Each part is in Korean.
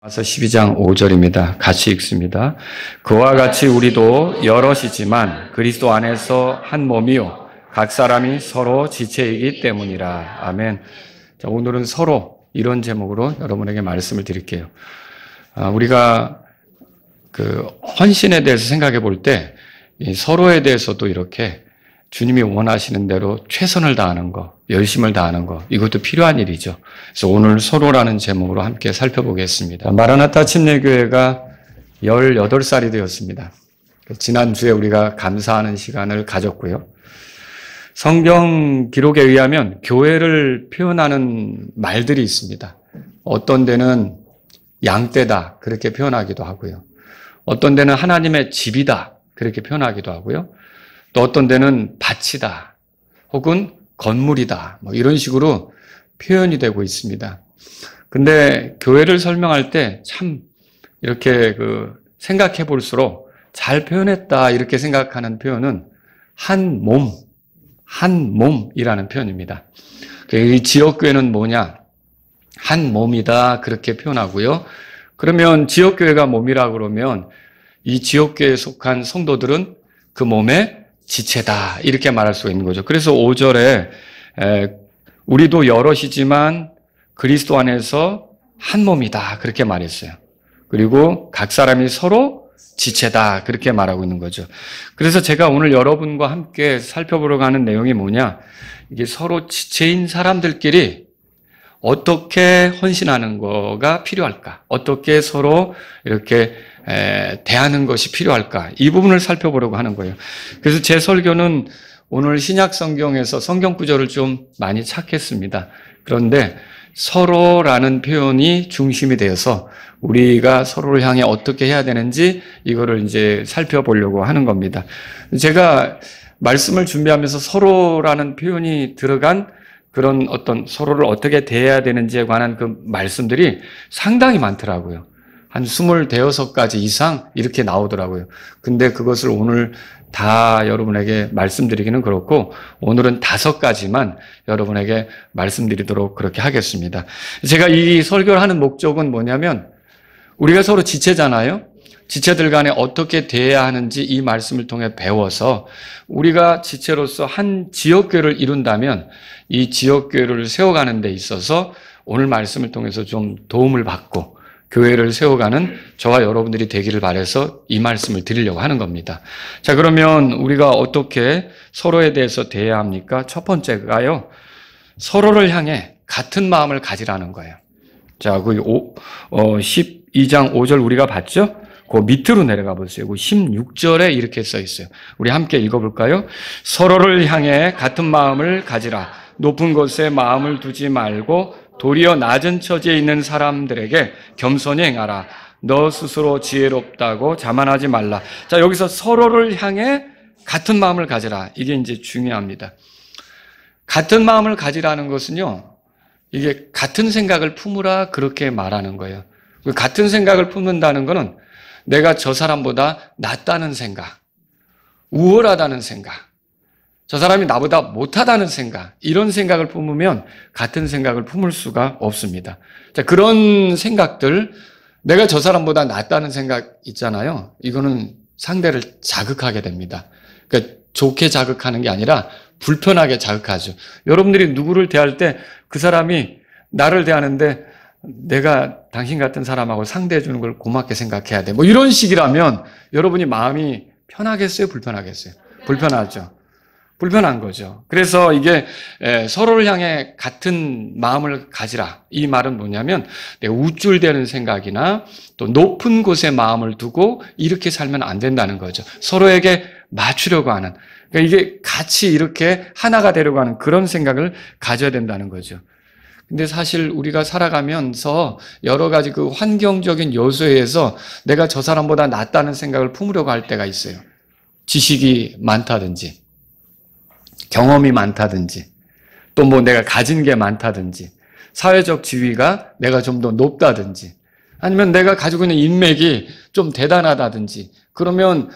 로마서 12장 5절입니다. 같이 읽습니다. 그와 같이 우리도 여럿이지만 그리스도 안에서 한 몸이요 각 사람이 서로 지체이기 때문이라. 아멘. 자, 오늘은 서로 이런 제목으로 여러분에게 말씀을 드릴게요. 우리가 헌신에 대해서 생각해 볼 때 서로에 대해서도 이렇게 주님이 원하시는 대로 최선을 다하는 거, 열심을 다하는 거, 이것도 필요한 일이죠. 그래서 오늘 서로라는 제목으로 함께 살펴보겠습니다. 마라나타 침례교회가 18살이 되었습니다. 지난주에 우리가 감사하는 시간을 가졌고요. 성경 기록에 의하면 교회를 표현하는 말들이 있습니다. 어떤 데는 양떼다 그렇게 표현하기도 하고요. 어떤 데는 하나님의 집이다 그렇게 표현하기도 하고요. 또 어떤 데는 밭이다 혹은 건물이다 이런 식으로 표현이 되고 있습니다. 근데 교회를 설명할 때 참 이렇게 생각해 볼수록 잘 표현했다 이렇게 생각하는 표현은 한 몸이라는 표현입니다. 이 지역교회는 뭐냐? 한 몸이다 그렇게 표현하고요. 그러면 지역교회가 몸이라 그러면 이 지역교회에 속한 성도들은 그 몸의 지체다 이렇게 말할 수가 있는 거죠. 그래서 5절에 우리도 여럿이지만 그리스도 안에서 한 몸이다 그렇게 말했어요. 그리고 각 사람이 서로 지체다 그렇게 말하고 있는 거죠. 그래서 제가 오늘 여러분과 함께 살펴보려고 하는 내용이 뭐냐, 이게 서로 지체인 사람들끼리 어떻게 헌신하는 거가 필요할까, 어떻게 서로 이렇게 대하는 것이 필요할까, 이 부분을 살펴보려고 하는 거예요. 그래서 제 설교는 오늘 신약 성경에서 성경 구절을 좀 많이 찾겠습니다. 그런데 서로라는 표현이 중심이 되어서 우리가 서로를 향해 어떻게 해야 되는지 이거를 이제 살펴보려고 하는 겁니다. 제가 말씀을 준비하면서 서로라는 표현이 들어간 그런 어떤 서로를 어떻게 대해야 되는지에 관한 그 말씀들이 상당히 많더라고요. 한 25가지 이상 이렇게 나오더라고요. 근데 그것을 오늘 다 여러분에게 말씀드리기는 그렇고 오늘은 5가지만 여러분에게 말씀드리도록 그렇게 하겠습니다. 제가 이 설교를 하는 목적은 뭐냐면 우리가 서로 지체잖아요. 지체들 간에 어떻게 대해야 하는지 이 말씀을 통해 배워서 우리가 지체로서 한 지역교회를 이룬다면 이 지역교회를 세워가는 데 있어서 오늘 말씀을 통해서 좀 도움을 받고 교회를 세워가는 저와 여러분들이 되기를 바라서 이 말씀을 드리려고 하는 겁니다. 자, 그러면 우리가 어떻게 서로에 대해서 대해야 합니까? 첫 번째가요, 서로를 향해 같은 마음을 가지라는 거예요. 자, 12장 5절 우리가 봤죠? 그 밑으로 내려가 보세요. 16절에 이렇게 써 있어요. 우리 함께 읽어볼까요? 서로를 향해 같은 마음을 가지라. 높은 곳에 마음을 두지 말고 도리어 낮은 처지에 있는 사람들에게 겸손히 행하라. 너 스스로 지혜롭다고 자만하지 말라. 자, 여기서 서로를 향해 같은 마음을 가지라. 이게 이제 중요합니다. 같은 마음을 가지라는 것은요, 이게 같은 생각을 품으라 그렇게 말하는 거예요. 같은 생각을 품는다는 것은 내가 저 사람보다 낫다는 생각, 우월하다는 생각, 저 사람이 나보다 못하다는 생각, 이런 생각을 품으면 같은 생각을 품을 수가 없습니다. 자, 그런 생각들, 내가 저 사람보다 낫다는 생각 있잖아요. 이거는 상대를 자극하게 됩니다. 그러니까 좋게 자극하는 게 아니라 불편하게 자극하죠. 여러분들이 누구를 대할 때 그 사람이 나를 대하는데 내가 당신 같은 사람하고 상대해 주는 걸 고맙게 생각해야 돼. 이런 식이라면 여러분이 마음이 편하겠어요? 불편하겠어요? 불편하죠. 불편한 거죠. 그래서 이게 서로를 향해 같은 마음을 가지라. 이 말은 뭐냐면 내가 우쭐대는 생각이나 또 높은 곳에 마음을 두고 이렇게 살면 안 된다는 거죠. 서로에게 맞추려고 하는, 그러니까 이게 같이 이렇게 하나가 되려고 하는 그런 생각을 가져야 된다는 거죠. 근데 사실 우리가 살아가면서 여러 가지 그 환경적인 요소에 의해서 내가 저 사람보다 낫다는 생각을 품으려고 할 때가 있어요. 지식이 많다든지, 경험이 많다든지, 또 내가 가진 게 많다든지, 사회적 지위가 내가 좀 더 높다든지, 아니면 내가 가지고 있는 인맥이 좀 대단하다든지, 그러면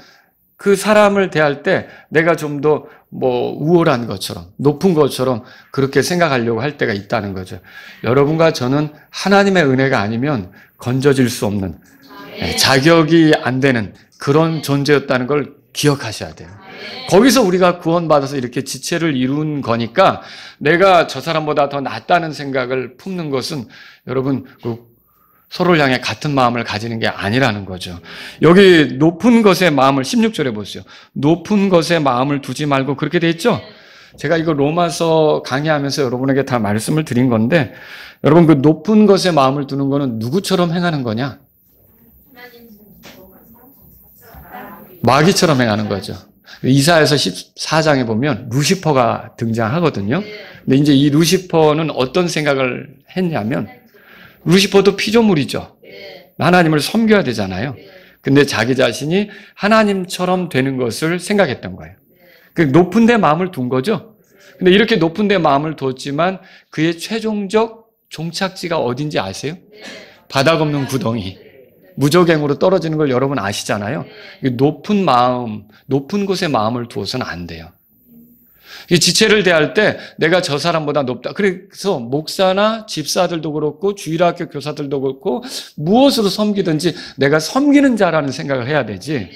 그 사람을 대할 때 내가 좀 더 우월한 것처럼, 높은 것처럼 그렇게 생각하려고 할 때가 있다는 거죠. 여러분과 저는 하나님의 은혜가 아니면 건져질 수 없는, 자격이 안 되는 그런 존재였다는 걸 기억하셔야 돼요. 거기서 우리가 구원받아서 이렇게 지체를 이룬 거니까 내가 저 사람보다 더 낫다는 생각을 품는 것은 여러분 서로를 향해 같은 마음을 가지는 게 아니라는 거죠. 여기 높은 것의 마음을 16절에 보세요. 높은 것의 마음을 두지 말고 그렇게 돼 있죠? 제가 이거 로마서 강의하면서 여러분에게 다 말씀을 드린 건데 여러분 그 높은 것의 마음을 두는 거는 누구처럼 행하는 거냐? 마귀처럼 행하는 거죠. 이사야서 14장에 보면 루시퍼가 등장하거든요. 근데 이제 이 루시퍼는 어떤 생각을 했냐면 루시퍼도 피조물이죠. 하나님을 섬겨야 되잖아요. 근데 자기 자신이 하나님처럼 되는 것을 생각했던 거예요. 그 높은 데 마음을 둔 거죠. 근데 이렇게 높은 데 마음을 뒀지만 그의 최종적 종착지가 어딘지 아세요? 바닥 없는 구덩이. 무저갱으로 떨어지는 걸 여러분 아시잖아요. 높은 마음, 높은 곳에 마음을 두어서는 안 돼요. 이 지체를 대할 때 내가 저 사람보다 높다. 그래서 목사나 집사들도 그렇고 주일학교 교사들도 그렇고 무엇으로 섬기든지 내가 섬기는 자라는 생각을 해야 되지.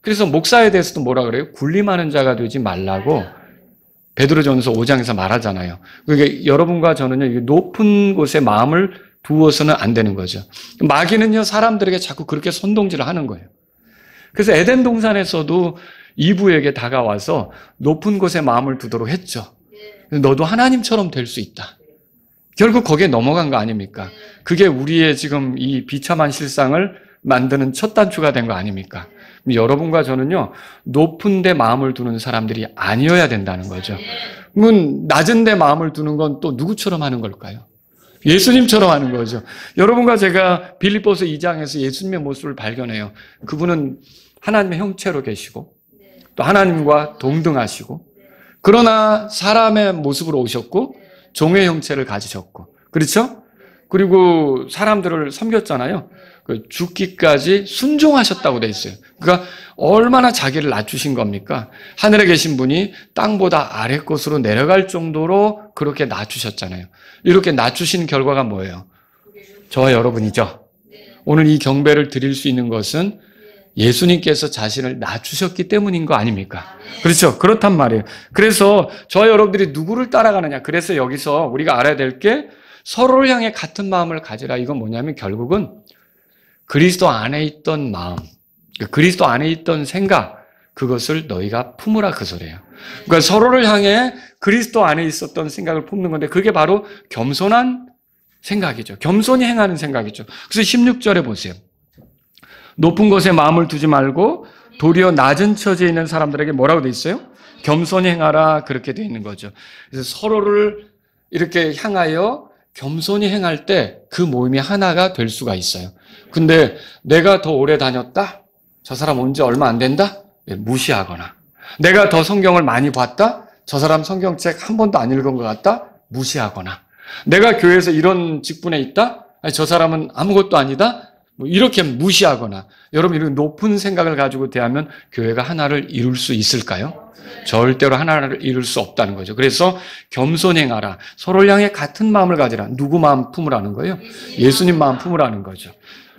그래서 목사에 대해서도 뭐라 그래요? 군림하는 자가 되지 말라고 베드로전서 5장에서 말하잖아요. 그러니까 여러분과 저는요, 높은 곳에 마음을 두어서는 안 되는 거죠. 마귀는요, 사람들에게 자꾸 그렇게 선동질을 하는 거예요. 그래서 에덴 동산에서도 이브에게 다가와서 높은 곳에 마음을 두도록 했죠. 너도 하나님처럼 될 수 있다. 결국 거기에 넘어간 거 아닙니까? 그게 우리의 지금 이 비참한 실상을 만드는 첫 단추가 된 거 아닙니까? 여러분과 저는요, 높은 데 마음을 두는 사람들이 아니어야 된다는 거죠. 그러면 낮은 데 마음을 두는 건 또 누구처럼 하는 걸까요? 예수님처럼 하는 거죠. 여러분과 제가 빌립보서 2장에서 예수님의 모습을 발견해요. 그분은 하나님의 형체로 계시고 또 하나님과 동등하시고 그러나 사람의 모습으로 오셨고 종의 형체를 가지셨고 그렇죠? 그리고 사람들을 섬겼잖아요. 죽기까지 순종하셨다고 돼 있어요. 그러니까 얼마나 자기를 낮추신 겁니까? 하늘에 계신 분이 땅보다 아래 곳으로 내려갈 정도로 그렇게 낮추셨잖아요. 이렇게 낮추신 결과가 뭐예요? 저와 여러분이죠. 오늘 이 경배를 드릴 수 있는 것은 예수님께서 자신을 낮추셨기 때문인 거 아닙니까? 그렇죠. 그렇단 말이에요. 그래서 저와 여러분들이 누구를 따라가느냐. 그래서 여기서 우리가 알아야 될 게 서로를 향해 같은 마음을 가지라. 이건 뭐냐면 결국은 그리스도 안에 있던 마음, 그리스도 안에 있던 생각, 그것을 너희가 품으라 그 소리예요. 그러니까 서로를 향해 그리스도 안에 있었던 생각을 품는 건데 그게 바로 겸손한 생각이죠. 겸손히 행하는 생각이죠. 그래서 16절에 보세요. 높은 곳에 마음을 두지 말고 도리어 낮은 처지에 있는 사람들에게 뭐라고 돼 있어요? 겸손히 행하라 그렇게 돼 있는 거죠. 그래서 서로를 이렇게 향하여 겸손히 행할 때 그 모임이 하나가 될 수가 있어요. 근데 내가 더 오래 다녔다? 저 사람 온 지 얼마 안 된다? 무시하거나 내가 더 성경을 많이 봤다? 저 사람 성경책 한 번도 안 읽은 것 같다? 무시하거나 내가 교회에서 이런 직분에 있다? 아니, 저 사람은 아무것도 아니다? 이렇게 무시하거나 여러분 이런 높은 생각을 가지고 대하면 교회가 하나를 이룰 수 있을까요? 절대로 하나를 이룰 수 없다는 거죠. 그래서 겸손히 행하라. 서로를 향해 같은 마음을 가지라. 누구 마음 품으라는 거예요? 예수님 마음 품으라는 거죠.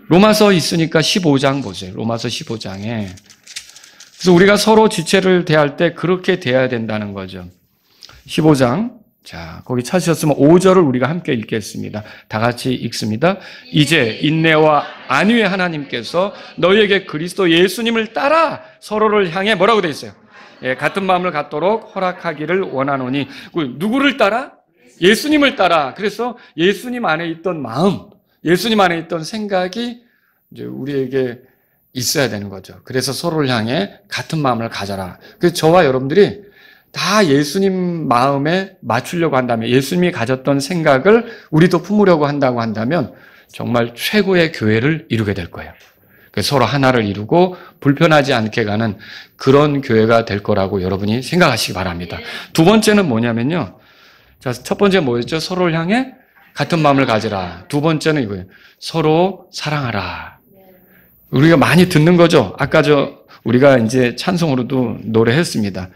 로마서 있으니까 15장 보세요. 로마서 15장에. 그래서 우리가 서로 지체를 대할 때 그렇게 대해야 된다는 거죠. 15장. 자, 거기 찾으셨으면 5절을 우리가 함께 읽겠습니다. 다 같이 읽습니다. 이제 인내와 안위의 하나님께서 너희에게 그리스도 예수님을 따라 서로를 향해 뭐라고 돼 있어요? 같은 마음을 갖도록 허락하기를 원하노니 누구를 따라? 예수님을 따라. 그래서 예수님 안에 있던 마음, 예수님 안에 있던 생각이 이제 우리에게 있어야 되는 거죠. 그래서 서로를 향해 같은 마음을 가져라. 그래서 저와 여러분들이 다 예수님 마음에 맞추려고 한다면, 예수님이 가졌던 생각을 우리도 품으려고 한다고 한다면 정말 최고의 교회를 이루게 될 거예요. 서로 하나를 이루고 불편하지 않게 가는 그런 교회가 될 거라고 여러분이 생각하시기 바랍니다. 두 번째는 뭐냐면요. 자, 첫 번째 뭐였죠? 서로를 향해 같은 마음을 가지라. 두 번째는 이거예요. 서로 사랑하라. 우리가 많이 듣는 거죠. 아까 우리가 이제 찬송으로도 노래했습니다.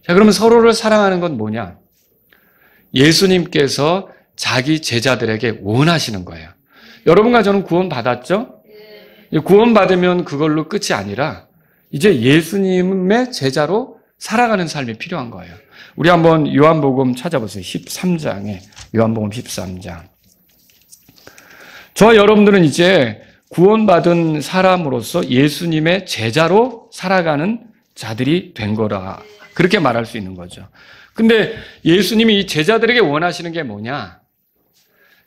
자, 그러면 서로를 사랑하는 건 뭐냐? 예수님께서 자기 제자들에게 원하시는 거예요. 여러분과 저는 구원 받았죠? 구원 받으면 그걸로 끝이 아니라 이제 예수님의 제자로 살아가는 삶이 필요한 거예요. 우리 한번 요한복음 찾아보세요. 13장에 요한복음 13장. 저와 여러분들은 이제 구원받은 사람으로서 예수님의 제자로 살아가는 자들이 된 거라 그렇게 말할 수 있는 거죠. 근데 예수님이 이 제자들에게 원하시는 게 뭐냐?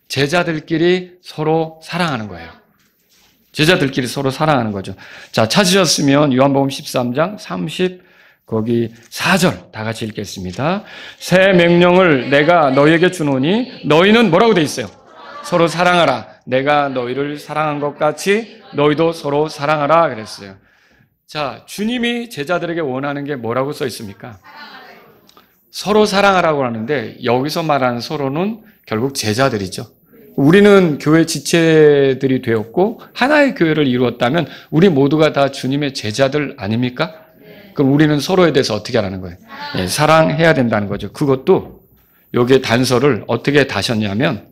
제자들끼리 서로 사랑하는 거예요. 제자들끼리 서로 사랑하는 거죠. 자, 찾으셨으면 요한복음 13장 거기 4절 다 같이 읽겠습니다. 새 명령을 내가 너희에게 주노니 너희는 뭐라고 돼 있어요? 서로 사랑하라. 내가 너희를 사랑한 것 같이 너희도 서로 사랑하라 그랬어요. 자, 주님이 제자들에게 원하는 게 뭐라고 써 있습니까? 서로 사랑하라고 하는데 여기서 말하는 서로는 결국 제자들이죠. 우리는 교회 지체들이 되었고 하나의 교회를 이루었다면 우리 모두가 다 주님의 제자들 아닙니까? 그럼 우리는 서로에 대해서 어떻게 하라는 거예요? 네, 사랑해야 된다는 거죠. 그것도 여기에 단서를 어떻게 다셨냐면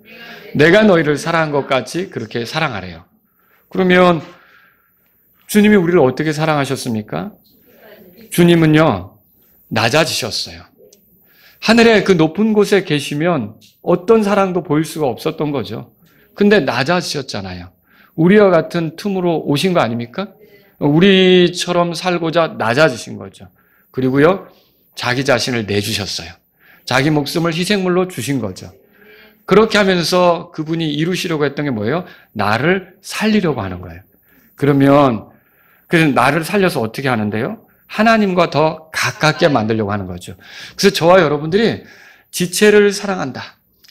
내가 너희를 사랑한 것 같이 그렇게 사랑하래요. 그러면 주님이 우리를 어떻게 사랑하셨습니까? 주님은요, 낮아지셨어요. 하늘의 그 높은 곳에 계시면 어떤 사랑도 보일 수가 없었던 거죠. 근데 낮아지셨잖아요. 우리와 같은 틈으로 오신 거 아닙니까? 우리처럼 살고자 낮아지신 거죠. 그리고요, 자기 자신을 내주셨어요. 자기 목숨을 희생물로 주신 거죠. 그렇게 하면서 그분이 이루시려고 했던 게 뭐예요? 나를 살리려고 하는 거예요. 그러면 그래서 나를 살려서 어떻게 하는데요? 하나님과 더 가깝게 만들려고 하는 거죠. 그래서 저와 여러분들이 지체를 사랑한다.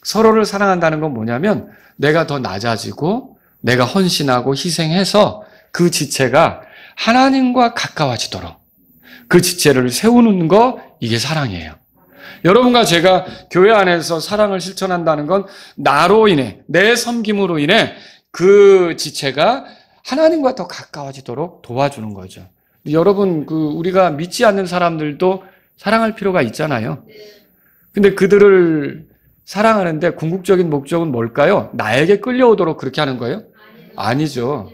서로를 사랑한다는 건 뭐냐면 내가 더 낮아지고 내가 헌신하고 희생해서 그 지체가 하나님과 가까워지도록 그 지체를 세우는 거, 이게 사랑이에요. 여러분과 제가 교회 안에서 사랑을 실천한다는 건 나로 인해, 내 섬김으로 인해 그 지체가 하나님과 더 가까워지도록 도와주는 거죠. 여러분, 우리가 믿지 않는 사람들도 사랑할 필요가 있잖아요. 근데 그들을 사랑하는데 궁극적인 목적은 뭘까요? 나에게 끌려오도록 그렇게 하는 거예요? 아니죠.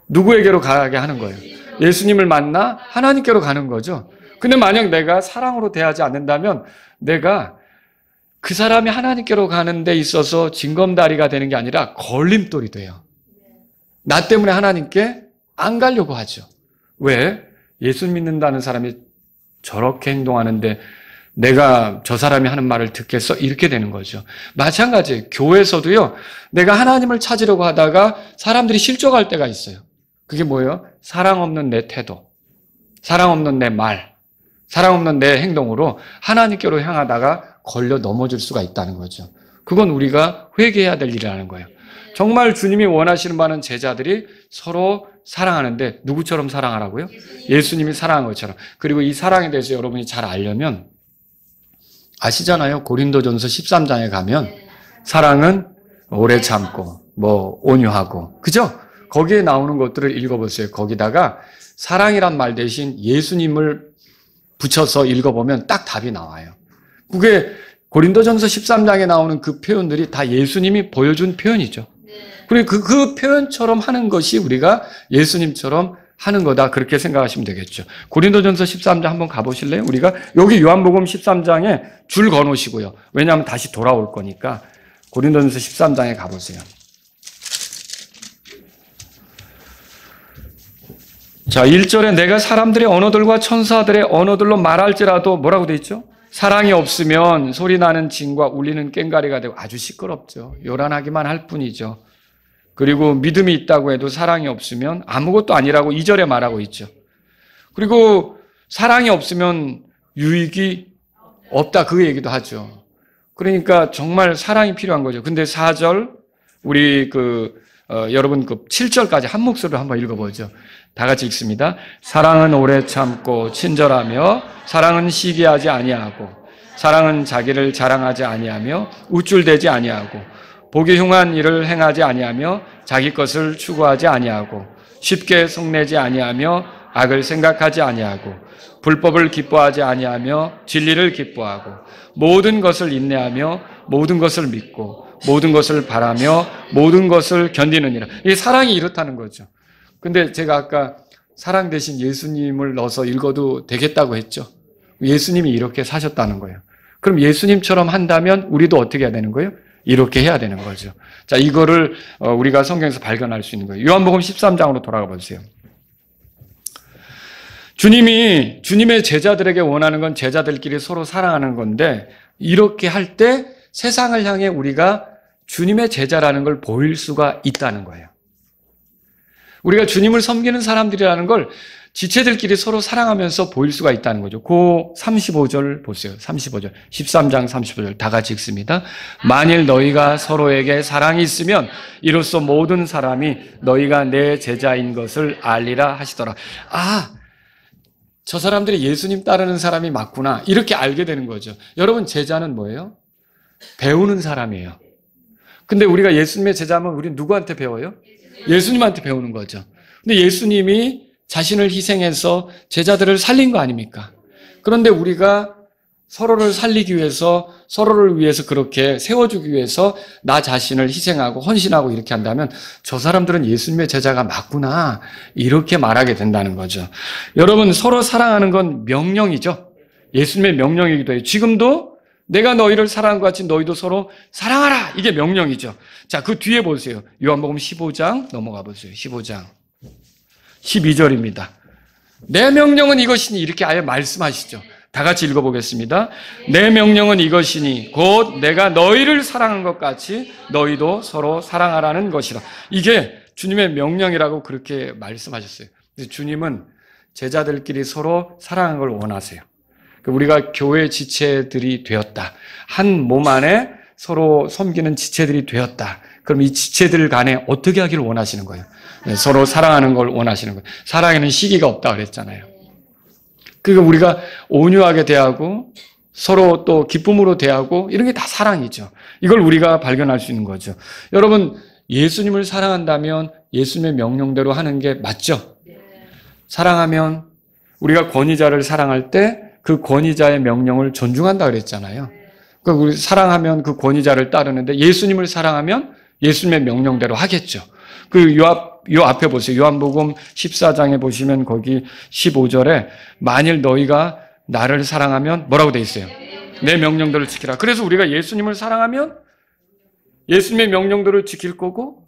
누구에게로 가게 하는 거예요? 예수님을 만나 하나님께로 가는 거죠. 근데 만약 내가 사랑으로 대하지 않는다면 내가 그 사람이 하나님께로 가는 데 있어서 징검다리가 되는 게 아니라 걸림돌이 돼요. 나 때문에 하나님께 안 가려고 하죠. 왜? 예수 믿는다는 사람이 저렇게 행동하는데 내가 저 사람이 하는 말을 듣겠어? 이렇게 되는 거죠. 마찬가지예요. 교회에서도요, 내가 하나님을 찾으려고 하다가 사람들이 실족할 때가 있어요. 그게 뭐예요? 사랑 없는 내 태도, 사랑 없는 내 말, 사랑 없는 내 행동으로 하나님께로 향하다가 걸려 넘어질 수가 있다는 거죠. 그건 우리가 회개해야 될 일이라는 거예요. 정말 주님이 원하시는 바는 제자들이 서로 사랑하는데 누구처럼 사랑하라고요? 예수님이 사랑한 것처럼. 그리고 이 사랑에 대해서 여러분이 잘 알려면 아시잖아요. 고린도전서 13장에 가면 사랑은 오래 참고 온유하고, 그죠? 거기에 나오는 것들을 읽어보세요. 거기다가 사랑이란 말 대신 예수님을 붙여서 읽어보면 딱 답이 나와요. 그게 고린도전서 13장에 나오는 그 표현들이 다 예수님이 보여준 표현이죠. 그리고 그 표현처럼 하는 것이 우리가 예수님처럼 하는 거다, 그렇게 생각하시면 되겠죠. 고린도전서 13장 한번 가보실래요? 우리가 여기 요한복음 13장에 줄 거놓으시고요. 왜냐하면 다시 돌아올 거니까 고린도전서 13장에 가보세요. 자, 1절에 내가 사람들의 언어들과 천사들의 언어들로 말할지라도 뭐라고 돼 있죠? 사랑이 없으면 소리나는 징과 울리는 꽹과리가 되고 아주 시끄럽죠. 요란하기만 할 뿐이죠. 그리고 믿음이 있다고 해도 사랑이 없으면 아무것도 아니라고 2절에 말하고 있죠. 그리고 사랑이 없으면 유익이 없다, 그 얘기도 하죠. 그러니까 정말 사랑이 필요한 거죠. 근데 4절 우리 여러분 7절까지 한 목소리로 한번 읽어보죠. 다 같이 읽습니다. 사랑은 오래 참고 친절하며 사랑은 시기하지 아니하고 사랑은 자기를 자랑하지 아니하며 우쭐대지 아니하고 보기 흉한 일을 행하지 아니하며 자기 것을 추구하지 아니하고 쉽게 속내지 아니하며 악을 생각하지 아니하고 불법을 기뻐하지 아니하며 진리를 기뻐하고 모든 것을 인내하며 모든 것을 믿고 모든 것을 바라며 모든 것을 견디느니라. 이게 사랑이 이렇다는 거죠. 근데 제가 아까 사랑 대신 예수님을 넣어서 읽어도 되겠다고 했죠. 예수님이 이렇게 사셨다는 거예요. 그럼 예수님처럼 한다면 우리도 어떻게 해야 되는 거예요? 이렇게 해야 되는 거죠. 자, 이거를 우리가 성경에서 발견할 수 있는 거예요. 요한복음 13장으로 돌아가 보세요. 주님이 주님의 제자들에게 원하는 건 제자들끼리 서로 사랑하는 건데 이렇게 할 때 세상을 향해 우리가 주님의 제자라는 걸 보일 수가 있다는 거예요. 우리가 주님을 섬기는 사람들이라는 걸 지체들끼리 서로 사랑하면서 보일 수가 있다는 거죠. 그 35절 보세요. 35절. 13장 35절 다 같이 읽습니다. 만일 너희가 서로에게 사랑이 있으면 이로써 모든 사람이 너희가 내 제자인 것을 알리라 하시더라. 아, 저 사람들이 예수님 따르는 사람이 맞구나. 이렇게 알게 되는 거죠. 여러분, 제자는 뭐예요? 배우는 사람이에요. 근데 우리가 예수님의 제자면 우리는 누구한테 배워요? 예수님한테 배우는 거죠. 근데 예수님이 자신을 희생해서 제자들을 살린 거 아닙니까? 그런데 우리가 서로를 살리기 위해서, 서로를 위해서 그렇게 세워주기 위해서 나 자신을 희생하고 헌신하고 이렇게 한다면 저 사람들은 예수님의 제자가 맞구나. 이렇게 말하게 된다는 거죠. 여러분, 서로 사랑하는 건 명령이죠. 예수님의 명령이기도 해요. 지금도 내가 너희를 사랑한 것 같이 너희도 서로 사랑하라. 이게 명령이죠. 자, 그 뒤에 보세요. 요한복음 15장 넘어가 보세요. 15장. 12절입니다. 내 명령은 이것이니 이렇게 아예 말씀하시죠. 다 같이 읽어보겠습니다. 내 명령은 이것이니 곧 내가 너희를 사랑한 것 같이 너희도 서로 사랑하라는 것이라. 이게 주님의 명령이라고 그렇게 말씀하셨어요. 주님은 제자들끼리 서로 사랑하는 걸 원하세요. 우리가 교회 지체들이 되었다. 한 몸 안에 서로 섬기는 지체들이 되었다. 그럼 이 지체들 간에 어떻게 하기를 원하시는 거예요? 서로 사랑하는 걸 원하시는 거예요. 사랑에는 시기가 없다 그랬잖아요. 그러니까 우리가 온유하게 대하고 서로 또 기쁨으로 대하고 이런 게 다 사랑이죠. 이걸 우리가 발견할 수 있는 거죠. 여러분, 예수님을 사랑한다면 예수님의 명령대로 하는 게 맞죠? 사랑하면 우리가 권위자를 사랑할 때 그 권위자의 명령을 존중한다 그랬잖아요. 그러니까 우리 사랑하면 그 권위자를 따르는데 예수님을 사랑하면 예수님의 명령대로 하겠죠. 요 앞에 보세요. 요한복음 14장에 보시면 거기 15절에 만일 너희가 나를 사랑하면 뭐라고 돼 있어요? 내 명령들을 지키라. 그래서 우리가 예수님을 사랑하면 예수님의 명령들을 지킬 거고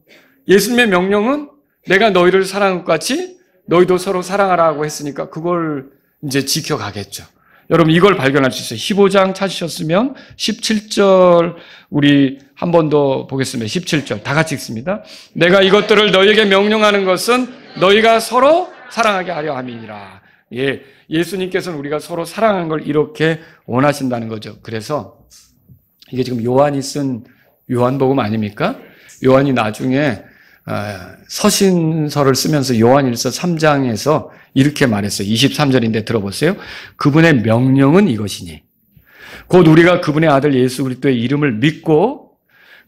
예수님의 명령은 내가 너희를 사랑한 것 같이 너희도 서로 사랑하라고 했으니까 그걸 이제 지켜가겠죠. 여러분, 이걸 발견할 수 있어요. 15장 찾으셨으면 17절 우리 한 번 더 보겠습니다. 17절 다 같이 읽습니다. 내가 이것들을 너희에게 명령하는 것은 너희가 서로 사랑하게 하려 함이니라. 예, 예수님께서는 우리가 서로 사랑하는 걸 이렇게 원하신다는 거죠. 그래서 이게 지금 요한이 쓴 요한복음 아닙니까? 요한이 나중에 서신서를 쓰면서 요한일서 3장에서 이렇게 말했어요. 23절인데 들어보세요. 그분의 명령은 이것이니 곧 우리가 그분의 아들 예수 그리스도의 이름을 믿고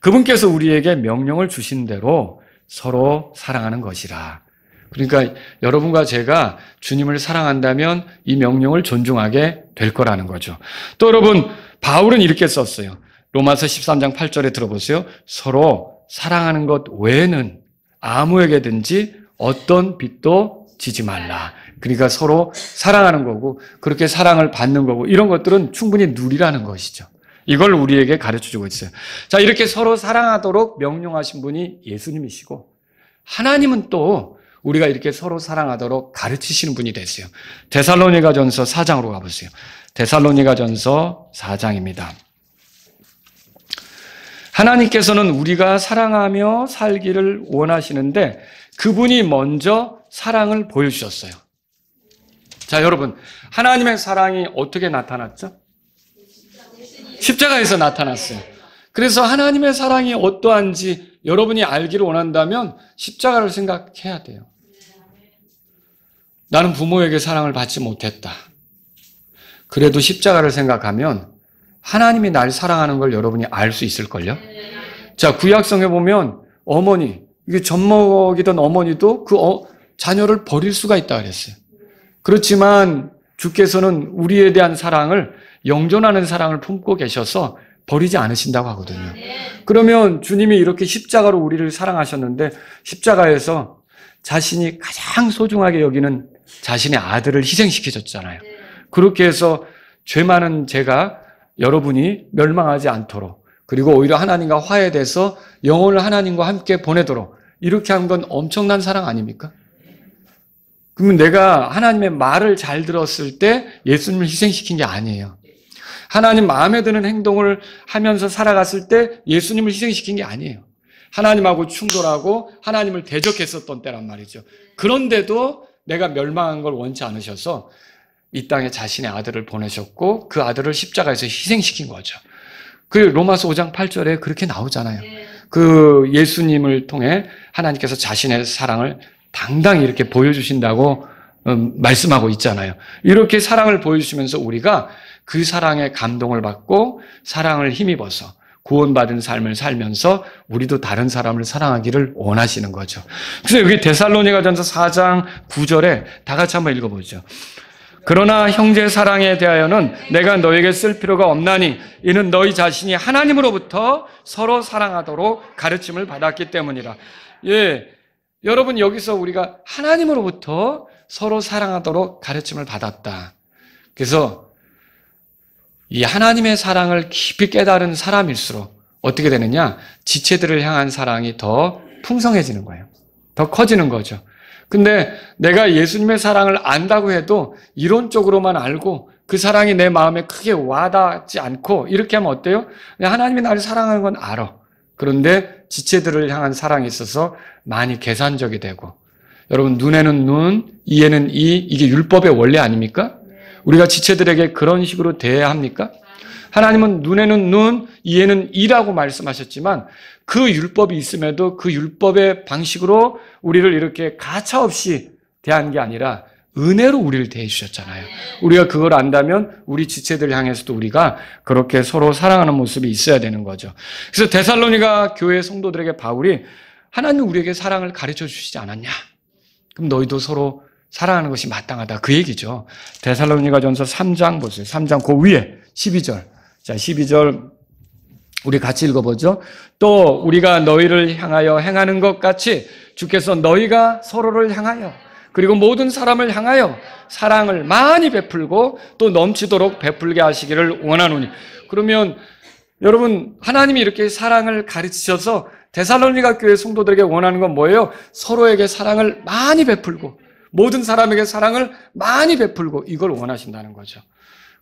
그분께서 우리에게 명령을 주신 대로 서로 사랑하는 것이라. 그러니까 여러분과 제가 주님을 사랑한다면 이 명령을 존중하게 될 거라는 거죠. 또 여러분, 바울은 이렇게 썼어요. 로마서 13장 8절에 들어보세요. 서로 사랑하는 것 외에는 아무에게든지 어떤 빚도 지지 말라. 그러니까 서로 사랑하는 거고 그렇게 사랑을 받는 거고 이런 것들은 충분히 누리라는 것이죠. 이걸 우리에게 가르쳐주고 있어요. 자, 이렇게 서로 사랑하도록 명령하신 분이 예수님이시고 하나님은 또 우리가 이렇게 서로 사랑하도록 가르치시는 분이 되세요. 데살로니가전서 4장으로 가보세요. 데살로니가전서 4장입니다. 하나님께서는 우리가 사랑하며 살기를 원하시는데 그분이 먼저 사랑을 보여주셨어요. 자, 여러분, 하나님의 사랑이 어떻게 나타났죠? 십자가에서 나타났어요. 그래서 하나님의 사랑이 어떠한지 여러분이 알기를 원한다면 십자가를 생각해야 돼요. 나는 부모에게 사랑을 받지 못했다. 그래도 십자가를 생각하면 하나님이 날 사랑하는 걸 여러분이 알 수 있을걸요? 자, 구약성에 보면 어머니, 이게 젖먹이던 어머니도 그 자녀를 버릴 수가 있다 그랬어요. 그렇지만 주께서는 우리에 대한 사랑을, 영존하는 사랑을 품고 계셔서 버리지 않으신다고 하거든요. 그러면 주님이 이렇게 십자가로 우리를 사랑하셨는데 십자가에서 자신이 가장 소중하게 여기는 자신의 아들을 희생시키셨잖아요. 그렇게 해서 죄 많은 제가 여러분이 멸망하지 않도록, 그리고 오히려 하나님과 화해돼서 영혼을 하나님과 함께 보내도록 이렇게 한 건 엄청난 사랑 아닙니까? 그러면 내가 하나님의 말을 잘 들었을 때 예수님을 희생시킨 게 아니에요. 하나님 마음에 드는 행동을 하면서 살아갔을 때 예수님을 희생시킨 게 아니에요. 하나님하고 충돌하고 하나님을 대적했었던 때란 말이죠. 그런데도 내가 멸망한 걸 원치 않으셔서 이 땅에 자신의 아들을 보내셨고 그 아들을 십자가에서 희생시킨 거죠. 그 로마서 5장 8절에 그렇게 나오잖아요. 그 예수님을 통해 하나님께서 자신의 사랑을 당당히 이렇게 보여주신다고 말씀하고 있잖아요. 이렇게 사랑을 보여주시면서 우리가 그 사랑에 감동을 받고 사랑을 힘입어서 구원받은 삶을 살면서 우리도 다른 사람을 사랑하기를 원하시는 거죠. 그래서 여기 데살로니가전서 4장 9절에 다 같이 한번 읽어보죠. 그러나 형제 사랑에 대하여는 내가 너에게 쓸 필요가 없나니 이는 너희 자신이 하나님으로부터 서로 사랑하도록 가르침을 받았기 때문이라. 예, 여러분 여기서 우리가 하나님으로부터 서로 사랑하도록 가르침을 받았다. 그래서 이 하나님의 사랑을 깊이 깨달은 사람일수록 어떻게 되느냐? 지체들을 향한 사랑이 더 풍성해지는 거예요. 더 커지는 거죠. 근데 내가 예수님의 사랑을 안다고 해도 이론적으로만 알고 그 사랑이 내 마음에 크게 와닿지 않고 이렇게 하면 어때요? 하나님이 나를 사랑하는 건 알아. 그런데 지체들을 향한 사랑이 있어서 많이 계산적이 되고, 여러분 눈에는 눈, 이에는 이, 이게 율법의 원리 아닙니까? 우리가 지체들에게 그런 식으로 대해야 합니까? 하나님은 눈에는 눈, 이에는 이라고 말씀하셨지만 그 율법이 있음에도 그 율법의 방식으로 우리를 이렇게 가차없이 대한 게 아니라 은혜로 우리를 대해 주셨잖아요. 우리가 그걸 안다면 우리 지체들 향해서도 우리가 그렇게 서로 사랑하는 모습이 있어야 되는 거죠. 그래서 데살로니가 교회 성도들에게 바울이 하나님 우리에게 사랑을 가르쳐 주시지 않았냐? 그럼 너희도 서로 사랑하는 것이 마땅하다. 그 얘기죠. 데살로니가전서 3장 보세요. 3장 그 위에 12절. 자, 12절 우리 같이 읽어보죠. 또 우리가 너희를 향하여 행하는 것 같이 주께서 너희가 서로를 향하여 그리고 모든 사람을 향하여 사랑을 많이 베풀고 또 넘치도록 베풀게 하시기를 원하노니. 그러면 여러분 하나님이 이렇게 사랑을 가르치셔서 데살로니가 교회 성도들에게 원하는 건 뭐예요? 서로에게 사랑을 많이 베풀고 모든 사람에게 사랑을 많이 베풀고 이걸 원하신다는 거죠.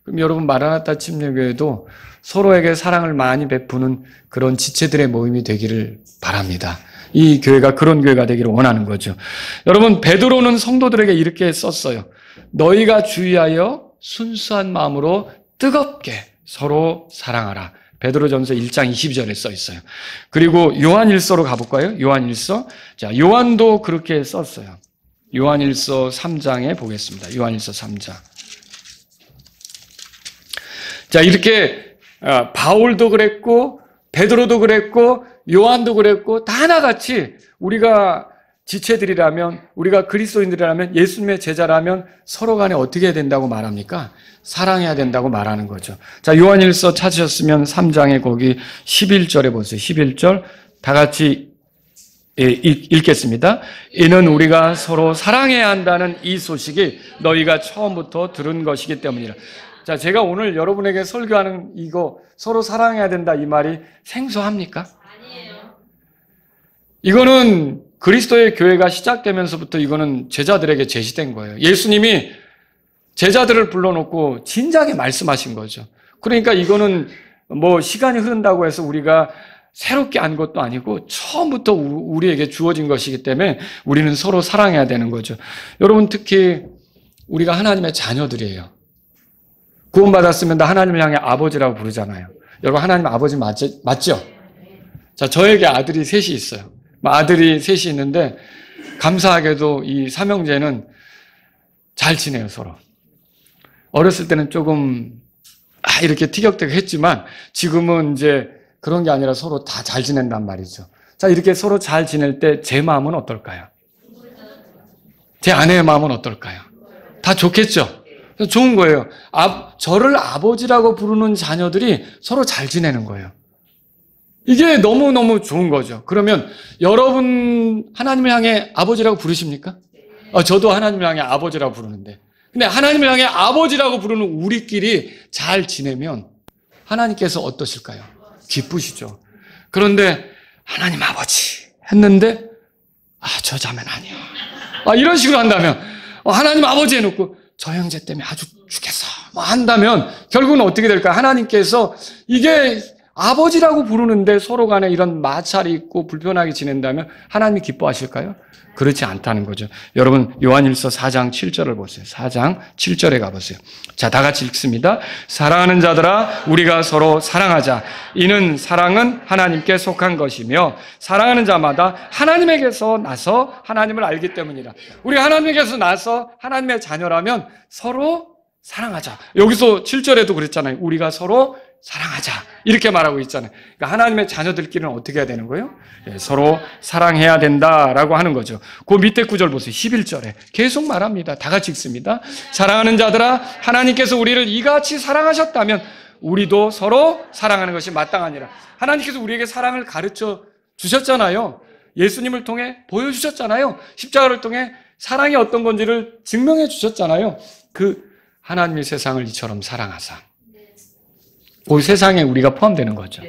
그럼 여러분 마라나타 침례교회도 서로에게 사랑을 많이 베푸는 그런 지체들의 모임이 되기를 바랍니다. 이 교회가 그런 교회가 되기를 원하는 거죠. 여러분 베드로는 성도들에게 이렇게 썼어요. 너희가 주의하여 순수한 마음으로 뜨겁게 서로 사랑하라. 베드로전서 1장 22절에 써 있어요. 그리고 요한일서로 가볼까요? 요한일서. 자, 요한도 그렇게 썼어요. 요한일서 3장에 보겠습니다. 요한일서 3장. 자, 이렇게 바울도 그랬고 베드로도 그랬고 요한도 그랬고 다 하나같이 우리가 지체들이라면 우리가 그리스도인들이라면 예수님의 제자라면 서로 간에 어떻게 해야 된다고 말합니까? 사랑해야 된다고 말하는 거죠. 자, 요한일서 찾으셨으면 3장에 거기 11절에 보세요. 11절 다 같이 읽겠습니다. 이는 우리가 서로 사랑해야 한다는 이 소식이 너희가 처음부터 들은 것이기 때문이라. 자, 제가 오늘 여러분에게 설교하는 이거 서로 사랑해야 된다 이 말이 생소합니까? 아니에요. 이거는 그리스도의 교회가 시작되면서부터 이거는 제자들에게 제시된 거예요. 예수님이 제자들을 불러놓고 진작에 말씀하신 거죠. 그러니까 이거는 뭐 시간이 흐른다고 해서 우리가 새롭게 안 것도 아니고 처음부터 우리에게 주어진 것이기 때문에 우리는 서로 사랑해야 되는 거죠. 여러분 특히 우리가 하나님의 자녀들이에요. 구원받았으면 다 하나님을 향해 아버지라고 부르잖아요. 여러분 하나님 아버지 맞죠? 자, 저에게 아들이 셋이 있어요. 아들이 셋이 있는데 감사하게도 이 삼형제는 잘 지내요, 서로. 어렸을 때는 조금 이렇게 티격태격했지만 지금은 이제 그런 게 아니라 서로 다 잘 지낸단 말이죠. 자, 이렇게 서로 잘 지낼 때 제 마음은 어떨까요? 제 아내의 마음은 어떨까요? 다 좋겠죠? 좋은 거예요. 저를 아버지라고 부르는 자녀들이 서로 잘 지내는 거예요. 이게 너무너무 좋은 거죠. 그러면 여러분 하나님을 향해 아버지라고 부르십니까? 저도 하나님을 향해 아버지라고 부르는데. 근데 하나님을 향해 아버지라고 부르는 우리끼리 잘 지내면 하나님께서 어떠실까요? 기쁘시죠. 그런데 하나님 아버지 했는데 저 자매는 아니야. 이런 식으로 한다면 하나님 아버지 해놓고 저 형제 때문에 아주 죽겠어 한다면 결국은 어떻게 될까요? 하나님께서 이게 아버지라고 부르는데 서로 간에 이런 마찰이 있고 불편하게 지낸다면 하나님이 기뻐하실까요? 그렇지 않다는 거죠. 여러분 요한일서 4장 7절을 보세요. 4장 7절에 가보세요. 자, 다 같이 읽습니다. 사랑하는 자들아 우리가 서로 사랑하자. 이는 사랑은 하나님께 속한 것이며 사랑하는 자마다 하나님에게서 나서 하나님을 알기 때문이라. 우리가 하나님에게서 나서 하나님의 자녀라면 서로 사랑하자. 여기서 7절에도 그랬잖아요. 우리가 서로 사랑하자. 이렇게 말하고 있잖아요. 그러니까 하나님의 자녀들끼리는 어떻게 해야 되는 거예요? 서로 사랑해야 된다라고 하는 거죠. 그 밑에 구절 보세요. 11절에 계속 말합니다. 다 같이 읽습니다. 사랑하는 자들아 하나님께서 우리를 이같이 사랑하셨다면 우리도 서로 사랑하는 것이 마땅하니라. 하나님께서 우리에게 사랑을 가르쳐 주셨잖아요. 예수님을 통해 보여주셨잖아요. 십자가를 통해 사랑이 어떤 건지를 증명해 주셨잖아요. 그 하나님의 세상을 이처럼 사랑하사. 그 세상에 우리가 포함되는 거죠.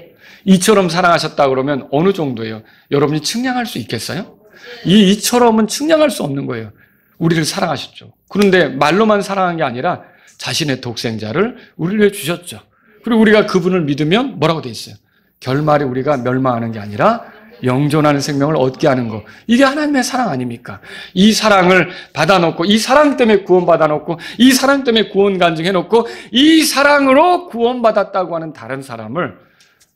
이처럼 사랑하셨다 그러면 어느 정도예요? 여러분이 측량할 수 있겠어요? 이처럼은 측량할 수 없는 거예요. 우리를 사랑하셨죠. 그런데 말로만 사랑한 게 아니라 자신의 독생자를 우리를 위해 주셨죠. 그리고 우리가 그분을 믿으면 뭐라고 돼 있어요? 결말에 우리가 멸망하는 게 아니라 영존하는 생명을 얻게 하는 거. 이게 하나님의 사랑 아닙니까? 이 사랑을 받아놓고 이 사랑 때문에 구원받아놓고 이 사랑 때문에 구원 간증해놓고 이 사랑으로 구원받았다고 하는 다른 사람을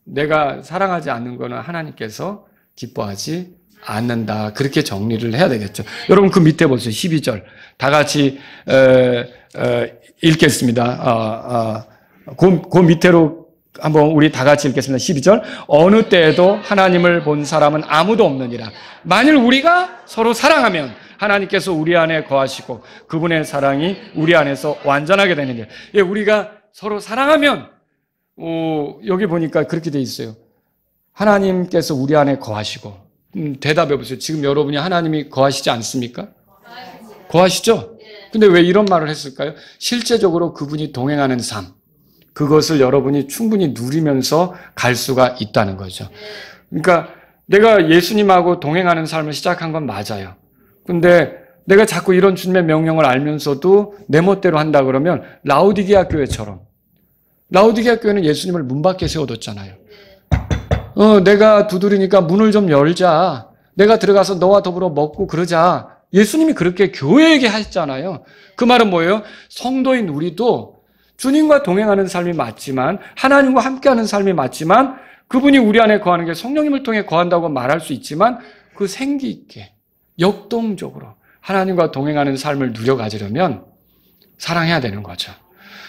내가 사랑하지 않는 거는 하나님께서 기뻐하지 않는다. 그렇게 정리를 해야 되겠죠. 여러분 그 밑에 보세요. 12절 다 같이 읽겠습니다. 그 밑으로 한번 우리 다 같이 읽겠습니다. 12절. 어느 때에도 하나님을 본 사람은 아무도 없느니라. 만일 우리가 서로 사랑하면 하나님께서 우리 안에 거하시고 그분의 사랑이 우리 안에서 완전하게 되느니라. 예, 우리가 서로 사랑하면 여기 보니까 그렇게 돼 있어요. 하나님께서 우리 안에 거하시고 대답해 보세요. 지금 여러분이 하나님이 거하시지 않습니까? 거하시죠? 근데 왜 이런 말을 했을까요? 실제적으로 그분이 동행하는 삶 그것을 여러분이 충분히 누리면서 갈 수가 있다는 거죠. 그러니까 내가 예수님하고 동행하는 삶을 시작한 건 맞아요. 근데 내가 자꾸 이런 주님의 명령을 알면서도 내 멋대로 한다 그러면 라오디게아 교회처럼 라오디게아 교회는 예수님을 문 밖에 세워뒀잖아요. 내가 두드리니까 문을 좀 열자. 내가 들어가서 너와 더불어 먹고 그러자. 예수님이 그렇게 교회에게 하셨잖아요. 그 말은 뭐예요? 성도인 우리도 주님과 동행하는 삶이 맞지만 하나님과 함께하는 삶이 맞지만 그분이 우리 안에 거하는 게 성령님을 통해 거한다고 말할 수 있지만 그 생기 있게 역동적으로 하나님과 동행하는 삶을 누려가지려면 사랑해야 되는 거죠.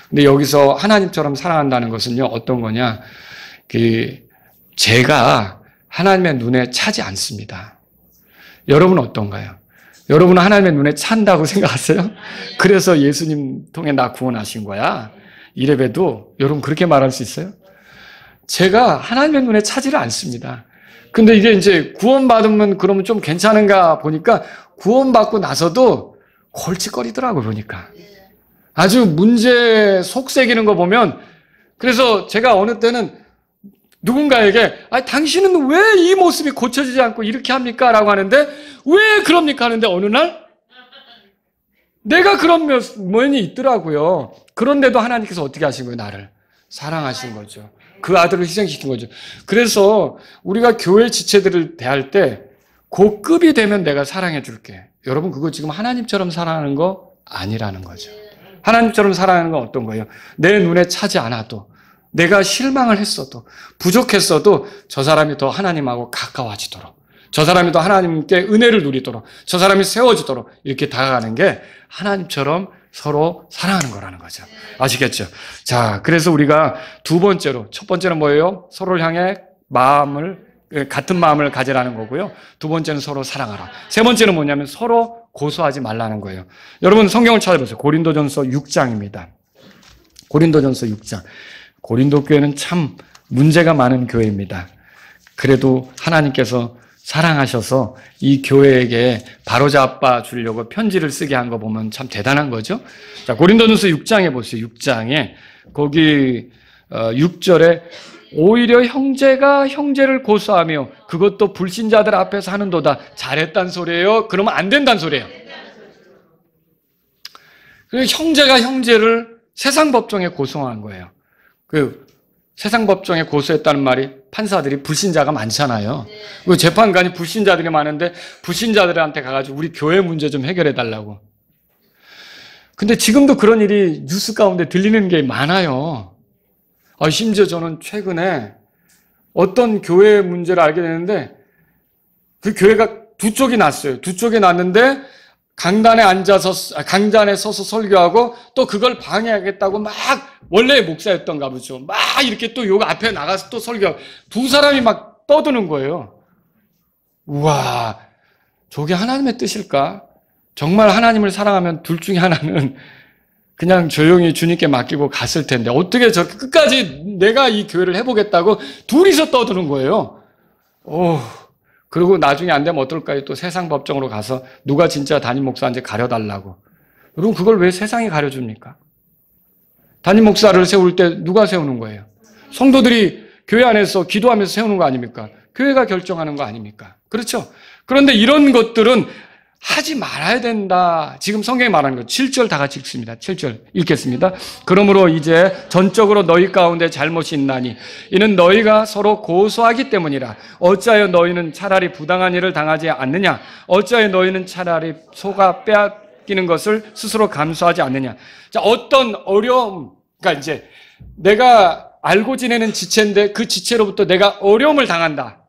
근데 여기서 하나님처럼 사랑한다는 것은요 어떤 거냐? 제가 하나님의 눈에 차지 않습니다. 여러분은 어떤가요? 여러분은 하나님의 눈에 찬다고 생각하세요? 그래서 예수님 통해 나 구원하신 거야. 이래봬도 여러분 그렇게 말할 수 있어요? 제가 하나님의 눈에 차지를 않습니다. 근데 이게 이제 구원받으면 그러면 좀 괜찮은가 보니까 구원받고 나서도 골칫거리더라고요, 보니까. 아주 문제 속새기는 거 보면 그래서 제가 어느 때는 누군가에게 당신은 왜 이 모습이 고쳐지지 않고 이렇게 합니까? 라고 하는데 왜 그럽니까? 하는데 어느 날 내가 그런 면이 있더라고요. 그런데도 하나님께서 어떻게 하신 거예요? 나를 사랑하신 거죠. 그 아들을 희생시킨 거죠. 그래서 우리가 교회 지체들을 대할 때 그 급이 되면 내가 사랑해 줄게. 여러분 그거 지금 하나님처럼 사랑하는 거 아니라는 거죠. 하나님처럼 사랑하는 건 어떤 거예요? 내 눈에 차지 않아도 내가 실망을 했어도 부족했어도 저 사람이 더 하나님하고 가까워지도록 저 사람이 더 하나님께 은혜를 누리도록 저 사람이 세워지도록 이렇게 다가가는 게 하나님처럼 서로 사랑하는 거라는 거죠. 아시겠죠? 자, 그래서 우리가 두 번째로 첫 번째는 뭐예요? 서로를 향해 같은 마음을 가지라는 거고요. 두 번째는 서로 사랑하라. 세 번째는 뭐냐면 서로 고소하지 말라는 거예요. 여러분 성경을 찾아보세요. 고린도전서 6장입니다. 고린도전서 6장. 고린도 교회는 참 문제가 많은 교회입니다. 그래도 하나님께서 사랑하셔서 이 교회에게 바로잡아 주려고 편지를 쓰게 한 거 보면 참 대단한 거죠. 자, 고린도전서 6장에 보세요. 6장에 거기 6절에 오히려 형제가 형제를 고소하며 그것도 불신자들 앞에서 하는도다. 잘했단 소리예요? 그러면 안 된단 소리예요. 그래서 형제가 형제를 세상 법정에 고소한 거예요. 그 세상 법정에 고소했다는 말이 판사들이 불신자가 많잖아요. 그 재판관이 불신자들이 많은데 불신자들한테 가가지고 우리 교회 문제 좀 해결해 달라고. 근데 지금도 그런 일이 뉴스 가운데 들리는 게 많아요. 심지어 저는 최근에 어떤 교회 문제를 알게 되는데 그 교회가 두 쪽이 났어요. 두 쪽이 났는데 강단에 서서 설교하고 또 그걸 방해하겠다고 막 원래 목사였던가 보죠. 막 이렇게 또 요 앞에 나가서 또 설교하고 두 사람이 막 떠드는 거예요. 우와, 저게 하나님의 뜻일까? 정말 하나님을 사랑하면 둘 중에 하나는 그냥 조용히 주님께 맡기고 갔을 텐데 어떻게 저렇게 끝까지 내가 이 교회를 해보겠다고 둘이서 떠드는 거예요. 그리고 나중에 안 되면 어떨까요? 또 세상 법정으로 가서 누가 진짜 담임 목사인지 가려달라고. 여러분 그걸 왜 세상이 가려줍니까? 담임 목사를 세울 때 누가 세우는 거예요? 성도들이 교회 안에서 기도하면서 세우는 거 아닙니까? 교회가 결정하는 거 아닙니까? 그렇죠? 그런데 이런 것들은 하지 말아야 된다. 지금 성경이 말하는 거 7절 다 같이 읽습니다. 7절 읽겠습니다. 그러므로 이제 전적으로 너희 가운데 잘못이 있나니 이는 너희가 서로 고소하기 때문이라. 어찌하여 너희는 차라리 부당한 일을 당하지 않느냐? 어찌하여 너희는 차라리 소가 빼앗기는 것을 스스로 감수하지 않느냐? 자, 어떤 어려움, 그러니까 이제 내가 알고 지내는 지체인데 그 지체로부터 내가 어려움을 당한다.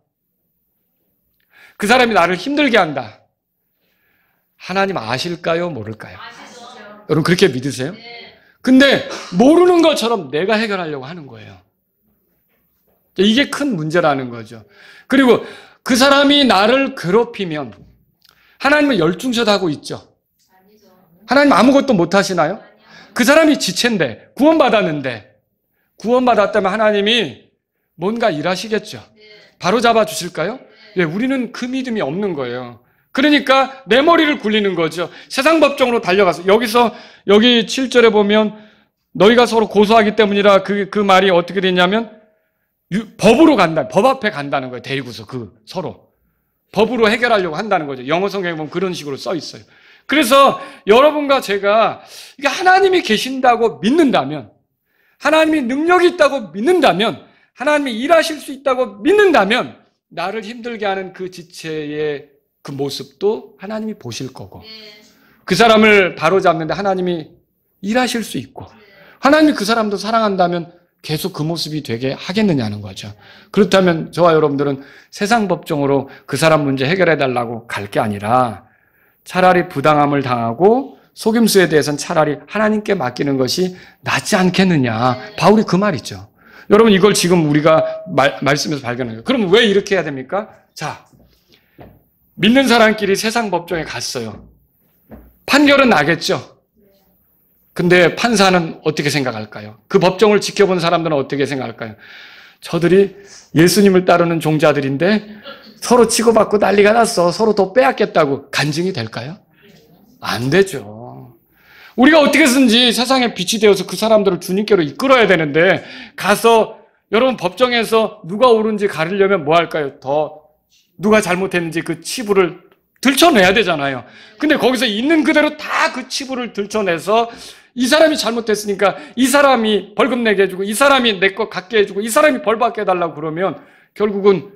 그 사람이 나를 힘들게 한다. 하나님 아실까요? 모를까요? 아시죠. 여러분 그렇게 믿으세요? 네. 근데 모르는 것처럼 내가 해결하려고 하는 거예요. 이게 큰 문제라는 거죠. 그리고 그 사람이 나를 괴롭히면 하나님은 열중셔하고 있죠. 하나님 아무것도 못 하시나요? 그 사람이 지체인데 구원받았는데 구원받았다면 하나님이 뭔가 일하시겠죠. 바로 잡아 주실까요? 예, 우리는 그 믿음이 없는 거예요. 그러니까 내 머리를 굴리는 거죠. 세상 법정으로 달려가서 여기 7절에 보면 너희가 서로 고소하기 때문이라 그 말이 어떻게 되냐면 법으로 간다. 법 앞에 간다는 거예요. 데리고서 서로 법으로 해결하려고 한다는 거죠. 영어 성경에 보면 그런 식으로 써 있어요. 그래서 여러분과 제가 이게 하나님이 계신다고 믿는다면, 하나님이 능력이 있다고 믿는다면, 하나님이 일하실 수 있다고 믿는다면 나를 힘들게 하는 그 지체의 그 모습도 하나님이 보실 거고 그 사람을 바로잡는데 하나님이 일하실 수 있고 하나님이 그 사람도 사랑한다면 계속 그 모습이 되게 하겠느냐는 거죠. 그렇다면 저와 여러분들은 세상 법정으로 그 사람 문제 해결해달라고 갈 게 아니라 차라리 부당함을 당하고 속임수에 대해서는 차라리 하나님께 맡기는 것이 낫지 않겠느냐. 바울이 그 말이죠. 여러분 이걸 지금 우리가 말씀에서 발견해요. 그럼 왜 이렇게 해야 됩니까? 자, 믿는 사람끼리 세상 법정에 갔어요. 판결은 나겠죠. 근데 판사는 어떻게 생각할까요? 그 법정을 지켜본 사람들은 어떻게 생각할까요? 저들이 예수님을 따르는 종자들인데 서로 치고받고 난리가 났어. 서로 더 빼앗겠다고 간증이 될까요? 안 되죠. 우리가 어떻게든지 세상에 빛이 되어서 그 사람들을 주님께로 이끌어야 되는데 가서 여러분 법정에서 누가 옳은지 가리려면 뭐 할까요? 누가 잘못했는지 그 치부를 들춰내야 되잖아요. 근데 거기서 있는 그대로 다 그 치부를 들춰내서 이 사람이 잘못했으니까 이 사람이 벌금 내게 해주고 이 사람이 내 거 갖게 해주고 이 사람이 벌 받게 해달라고 그러면 결국은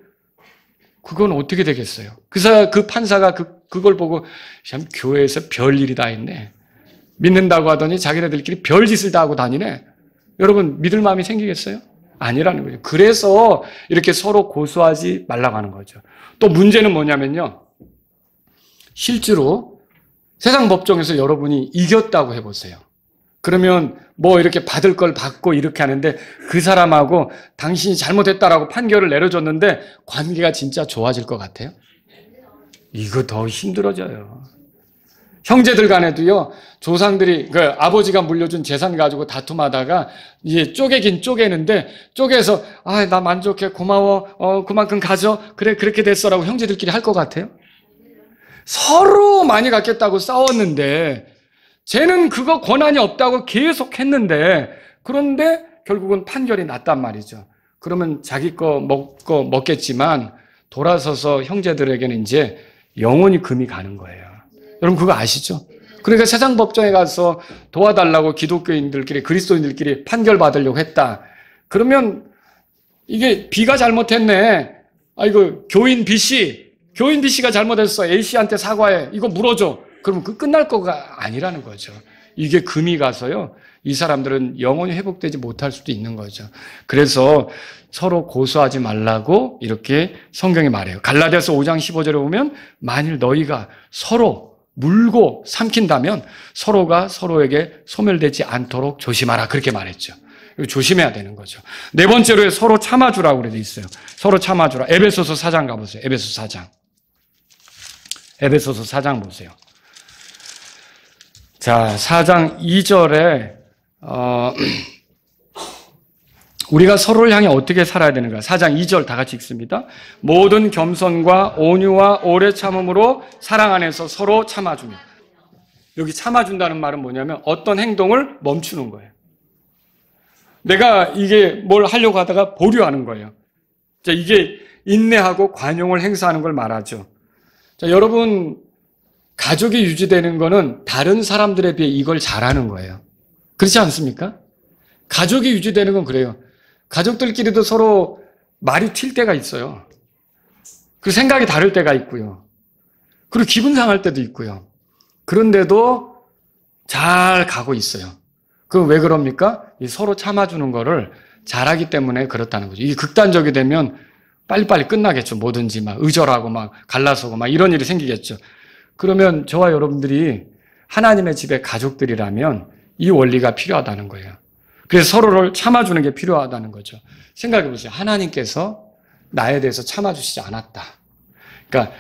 그건 어떻게 되겠어요? 그 판사가 그걸 보고 참 교회에서 별일이 다 있네. 믿는다고 하더니 자기네들끼리 별짓을 다 하고 다니네. 여러분 믿을 마음이 생기겠어요? 아니라는 거죠. 그래서 이렇게 서로 고소하지 말라고 하는 거죠. 또 문제는 뭐냐면요. 실제로 세상 법정에서 여러분이 이겼다고 해보세요. 그러면 뭐 이렇게 받을 걸 받고 이렇게 하는데 그 사람하고 당신이 잘못했다라고 판결을 내려줬는데 관계가 진짜 좋아질 것 같아요? 이거 더 힘들어져요. 형제들 간에도요, 조상들이, 아버지가 물려준 재산 가지고 다툼하다가, 이제 쪼개긴 쪼개는데, 쪼개서, 나 만족해, 고마워, 그만큼 가져. 그래, 그렇게 됐어라고 형제들끼리 할 것 같아요? 서로 많이 갖겠다고 싸웠는데, 쟤는 그거 권한이 없다고 계속 했는데, 그런데 결국은 판결이 났단 말이죠. 그러면 자기 거 먹겠지만, 돌아서서 형제들에게는 이제 영원히 금이 가는 거예요. 여러분 그거 아시죠? 그러니까 세상 법정에 가서 도와달라고 기독교인들끼리, 그리스도인들끼리 판결받으려고 했다. 그러면 이게 B가 잘못했네. 이거 교인 B씨가 잘못했어. A씨한테 사과해. 이거 물어줘. 그러면 그 끝날 거가 아니라는 거죠. 이게 금이 가서요, 이 사람들은 영원히 회복되지 못할 수도 있는 거죠. 그래서 서로 고소하지 말라고 이렇게 성경이 말해요. 갈라디아서 5장 15절에 보면 만일 너희가 서로 물고 삼킨다면 서로가 서로에게 소멸되지 않도록 조심하라. 그렇게 말했죠. 조심해야 되는 거죠. 네 번째로 서로 참아주라고 그래 있어요. 서로 참아주라. 에베소서 4장 가보세요. 에베소서 4장 보세요. 자, 4장 2절에 우리가 서로를 향해 어떻게 살아야 되는가? 4장 2절 다 같이 읽습니다. 모든 겸손과 온유와 오래 참음으로 사랑 안에서 서로 참아주며. 여기 참아준다는 말은 뭐냐면 어떤 행동을 멈추는 거예요. 내가 이게 뭘 하려고 하다가 보류하는 거예요. 자, 이게 인내하고 관용을 행사하는 걸 말하죠. 자, 여러분, 가족이 유지되는 거는 다른 사람들에 비해 이걸 잘하는 거예요. 그렇지 않습니까? 가족이 유지되는 건 그래요. 가족들끼리도 서로 말이 튈 때가 있어요. 그리고 생각이 다를 때가 있고요. 그리고 기분 상할 때도 있고요. 그런데도 잘 가고 있어요. 그럼 왜 그럽니까? 서로 참아주는 거를 잘하기 때문에 그렇다는 거죠. 이게 극단적이 되면 빨리빨리 끝나겠죠. 뭐든지 막 의절하고 막 갈라서고 막 이런 일이 생기겠죠. 그러면 저와 여러분들이 하나님의 집의 가족들이라면 이 원리가 필요하다는 거예요. 그래서 서로를 참아주는 게 필요하다는 거죠. 생각해 보세요. 하나님께서 나에 대해서 참아주시지 않았다. 그러니까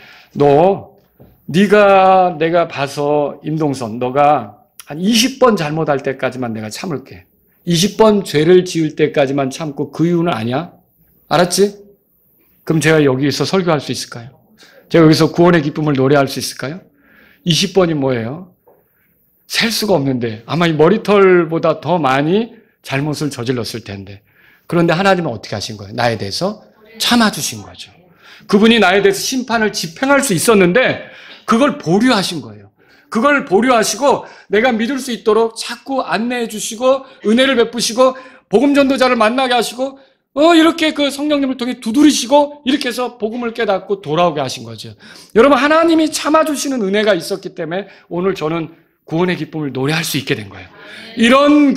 내가 봐서 임동선, 너가 한 20번 잘못할 때까지만 내가 참을게. 20번 죄를 지을 때까지만 참고 그 이유는 아니야? 알았지? 그럼 제가 여기서 설교할 수 있을까요? 제가 여기서 구원의 기쁨을 노래할 수 있을까요? 20번이 뭐예요? 셀 수가 없는데 아마 이 머리털보다 더 많이 잘못을 저질렀을 텐데, 그런데 하나님은 어떻게 하신 거예요? 나에 대해서 참아주신 거죠. 그분이 나에 대해서 심판을 집행할 수 있었는데 그걸 보류하신 거예요. 그걸 보류하시고 내가 믿을 수 있도록 자꾸 안내해 주시고 은혜를 베푸시고 복음 전도자를 만나게 하시고 이렇게 그 성령님을 통해 두드리시고 이렇게 해서 복음을 깨닫고 돌아오게 하신 거죠. 여러분, 하나님이 참아주시는 은혜가 있었기 때문에 오늘 저는 구원의 기쁨을 노래할 수 있게 된 거예요. 이런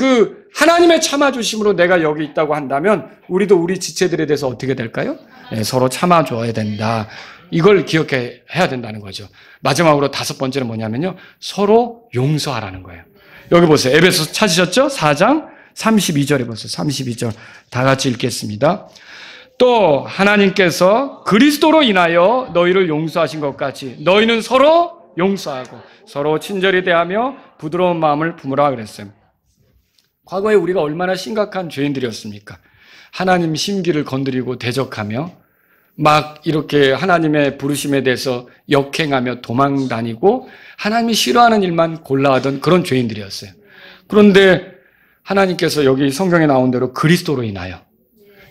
하나님의 참아주심으로 내가 여기 있다고 한다면 우리도 우리 지체들에 대해서 어떻게 될까요? 네, 서로 참아줘야 된다. 이걸 기억해야 된다는 거죠. 마지막으로 5번째는 뭐냐면요, 서로 용서하라는 거예요. 여기 보세요. 에베소 찾으셨죠? 4장 32절에 보세요. 32절 다 같이 읽겠습니다. 또 하나님께서 그리스도로 인하여 너희를 용서하신 것 같이 너희는 서로 용서하고 서로 친절히 대하며 부드러운 마음을 품으라 그랬어요. 과거에 우리가 얼마나 심각한 죄인들이었습니까? 하나님 심기를 건드리고 대적하며 막 이렇게 하나님의 부르심에 대해서 역행하며 도망다니고 하나님이 싫어하는 일만 골라하던 그런 죄인들이었어요. 그런데 하나님께서 여기 성경에 나온 대로 그리스도로 인하여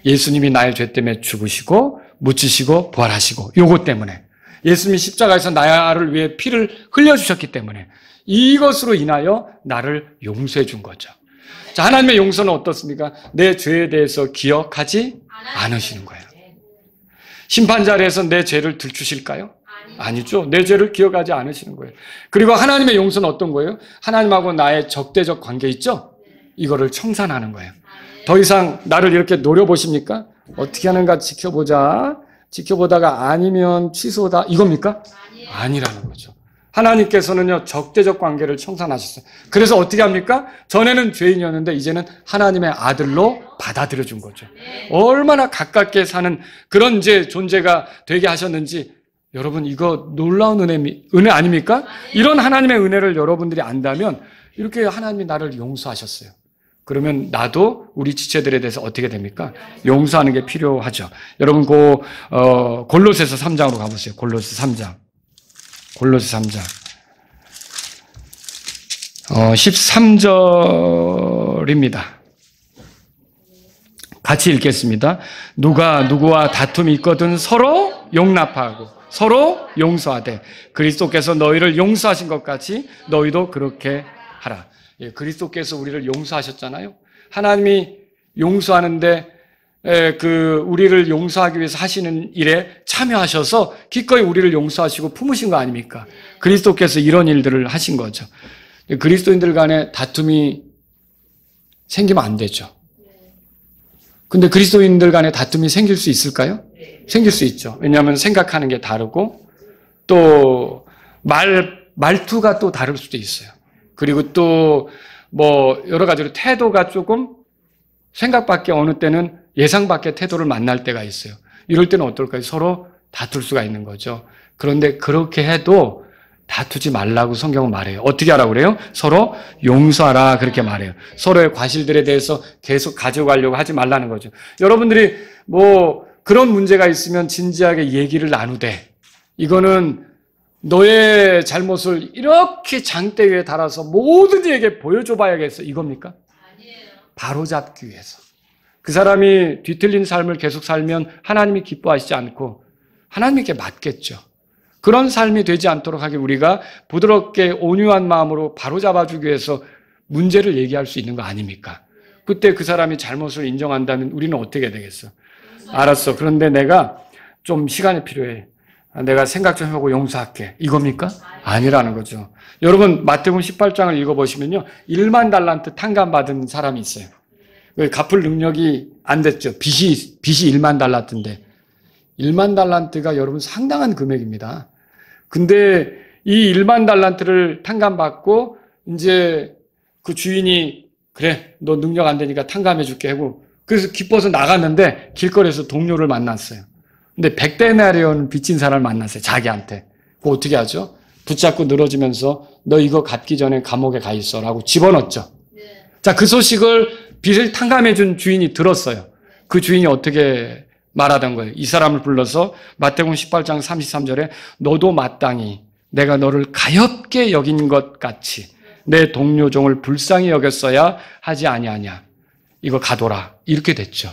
예수님이 나의 죄 때문에 죽으시고 묻히시고 부활하시고 요것 때문에 예수님이 십자가에서 나를 위해 피를 흘려주셨기 때문에 이것으로 인하여 나를 용서해 준 거죠. 자, 하나님의 용서는 어떻습니까? 내 죄에 대해서 기억하지 않으시는 거예요. 심판 자리에서 내 죄를 들추실까요? 아니죠. 내 죄를 기억하지 않으시는 거예요. 그리고 하나님의 용서는 어떤 거예요? 하나님하고 나의 적대적 관계 있죠? 이거를 청산하는 거예요. 더 이상 나를 이렇게 노려보십니까? 어떻게 하는가 지켜보자. 지켜보다가 아니면 취소다. 이겁니까? 아니라는 거죠. 하나님께서는요, 적대적 관계를 청산하셨어요. 그래서 어떻게 합니까? 전에는 죄인이었는데 이제는 하나님의 아들로 받아들여 준 거죠. 얼마나 가깝게 사는 그런 존재가 되게 하셨는지 여러분 이거 놀라운 은혜 아닙니까? 이런 하나님의 은혜를 여러분들이 안다면 이렇게 하나님이 나를 용서하셨어요. 그러면 나도 우리 지체들에 대해서 어떻게 됩니까? 용서하는 게 필요하죠. 여러분 골로새서 3장으로 가보세요. 골로새 3장. 골로새 3장. 13절입니다. 같이 읽겠습니다. 누가 누구와 다툼이 있거든 서로 용납하고 서로 용서하되 그리스도께서 너희를 용서하신 것 같이 너희도 그렇게 하라. 예, 그리스도께서 우리를 용서하셨잖아요. 하나님이 용서하는데 우리를 용서하기 위해서 하시는 일에 참여하셔서 기꺼이 우리를 용서하시고 품으신 거 아닙니까? 그리스도께서 이런 일들을 하신 거죠. 그리스도인들 간에 다툼이 생기면 안 되죠. 근데 그리스도인들 간에 다툼이 생길 수 있을까요? 생길 수 있죠. 왜냐하면 생각하는 게 다르고 또 말투가 또 다를 수도 있어요. 그리고 또 여러 가지로 태도가 조금 생각 밖에 어느 때는 예상 밖의 태도를 만날 때가 있어요. 이럴 때는 어떨까요? 서로 다툴 수가 있는 거죠. 그런데 그렇게 해도 다투지 말라고 성경은 말해요. 어떻게 하라고 그래요? 서로 용서하라 그렇게 말해요. 서로의 과실들에 대해서 계속 가져가려고 하지 말라는 거죠. 여러분들이 그런 문제가 있으면 진지하게 얘기를 나누되 이거는 너의 잘못을 이렇게 장대 위에 달아서 모든 이에게 보여줘 봐야겠어. 이겁니까? 아니에요. 바로잡기 위해서. 그 사람이 뒤틀린 삶을 계속 살면 하나님이 기뻐하시지 않고 하나님께 맞겠죠. 그런 삶이 되지 않도록 하기 우리가 부드럽게 온유한 마음으로 바로잡아주기 위해서 문제를 얘기할 수 있는 거 아닙니까? 그때 그 사람이 잘못을 인정한다면 우리는 어떻게 되겠어? 알았어. 그런데 내가 좀 시간이 필요해. 내가 생각 좀 해보고 용서할게. 이겁니까? 아니라는 거죠. 여러분 마태복음 18장을 읽어보시면요. 1만 달란트 탕감받은 사람이 있어요. 갚을 능력이 안 됐죠. 빚이 1만 달란트인데 1만 달란트가 여러분 상당한 금액입니다. 근데 이 1만 달란트를 탕감받고 이제 그 주인이 그래 너 능력 안 되니까 탕감해 줄게 하고 그래서 기뻐서 나갔는데 길거리에서 동료를 만났어요. 근데 100데나리온 빚진 사람을 만났어요. 자기한테. 그거 어떻게 하죠? 붙잡고 늘어지면서 너 이거 갚기 전에 감옥에 가 있어라고 집어넣었죠. 자, 그 소식을 빚을 탕감해 준 주인이 들었어요. 그 주인이 어떻게 말하던 거예요. 이 사람을 불러서 마태복음 18장 33절에 너도 마땅히 내가 너를 가엾게 여긴 것 같이 내 동료 종을 불쌍히 여겼어야 하지 아니하냐. 이거 가둬라. 이렇게 됐죠.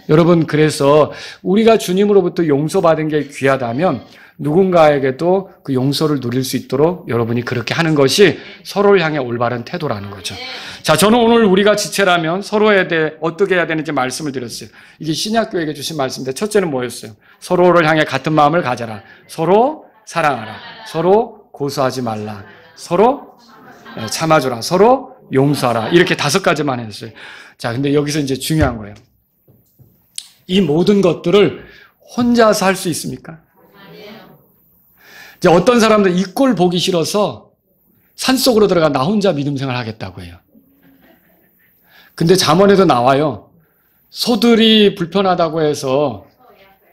여러분 그래서 우리가 주님으로부터 용서받은 게 귀하다면 누군가에게도 그 용서를 누릴 수 있도록 여러분이 그렇게 하는 것이 서로를 향해 올바른 태도라는 거죠. 자, 저는 오늘 우리가 지체라면 서로에 대해 어떻게 해야 되는지 말씀을 드렸어요. 이게 신약교회에게 주신 말씀인데 첫째는 뭐였어요? 서로를 향해 같은 마음을 가져라. 서로 사랑하라. 서로 고소하지 말라. 서로 참아주라. 서로 용서하라. 이렇게 5가지만 했어요. 자, 근데 여기서 이제 중요한 거예요. 이 모든 것들을 혼자서 할 수 있습니까? 이제 어떤 사람들은 이 꼴 보기 싫어서 산속으로 들어가 나 혼자 믿음 생활 하겠다고 해요. 근데 잠언에도 나와요. 소들이 불편하다고 해서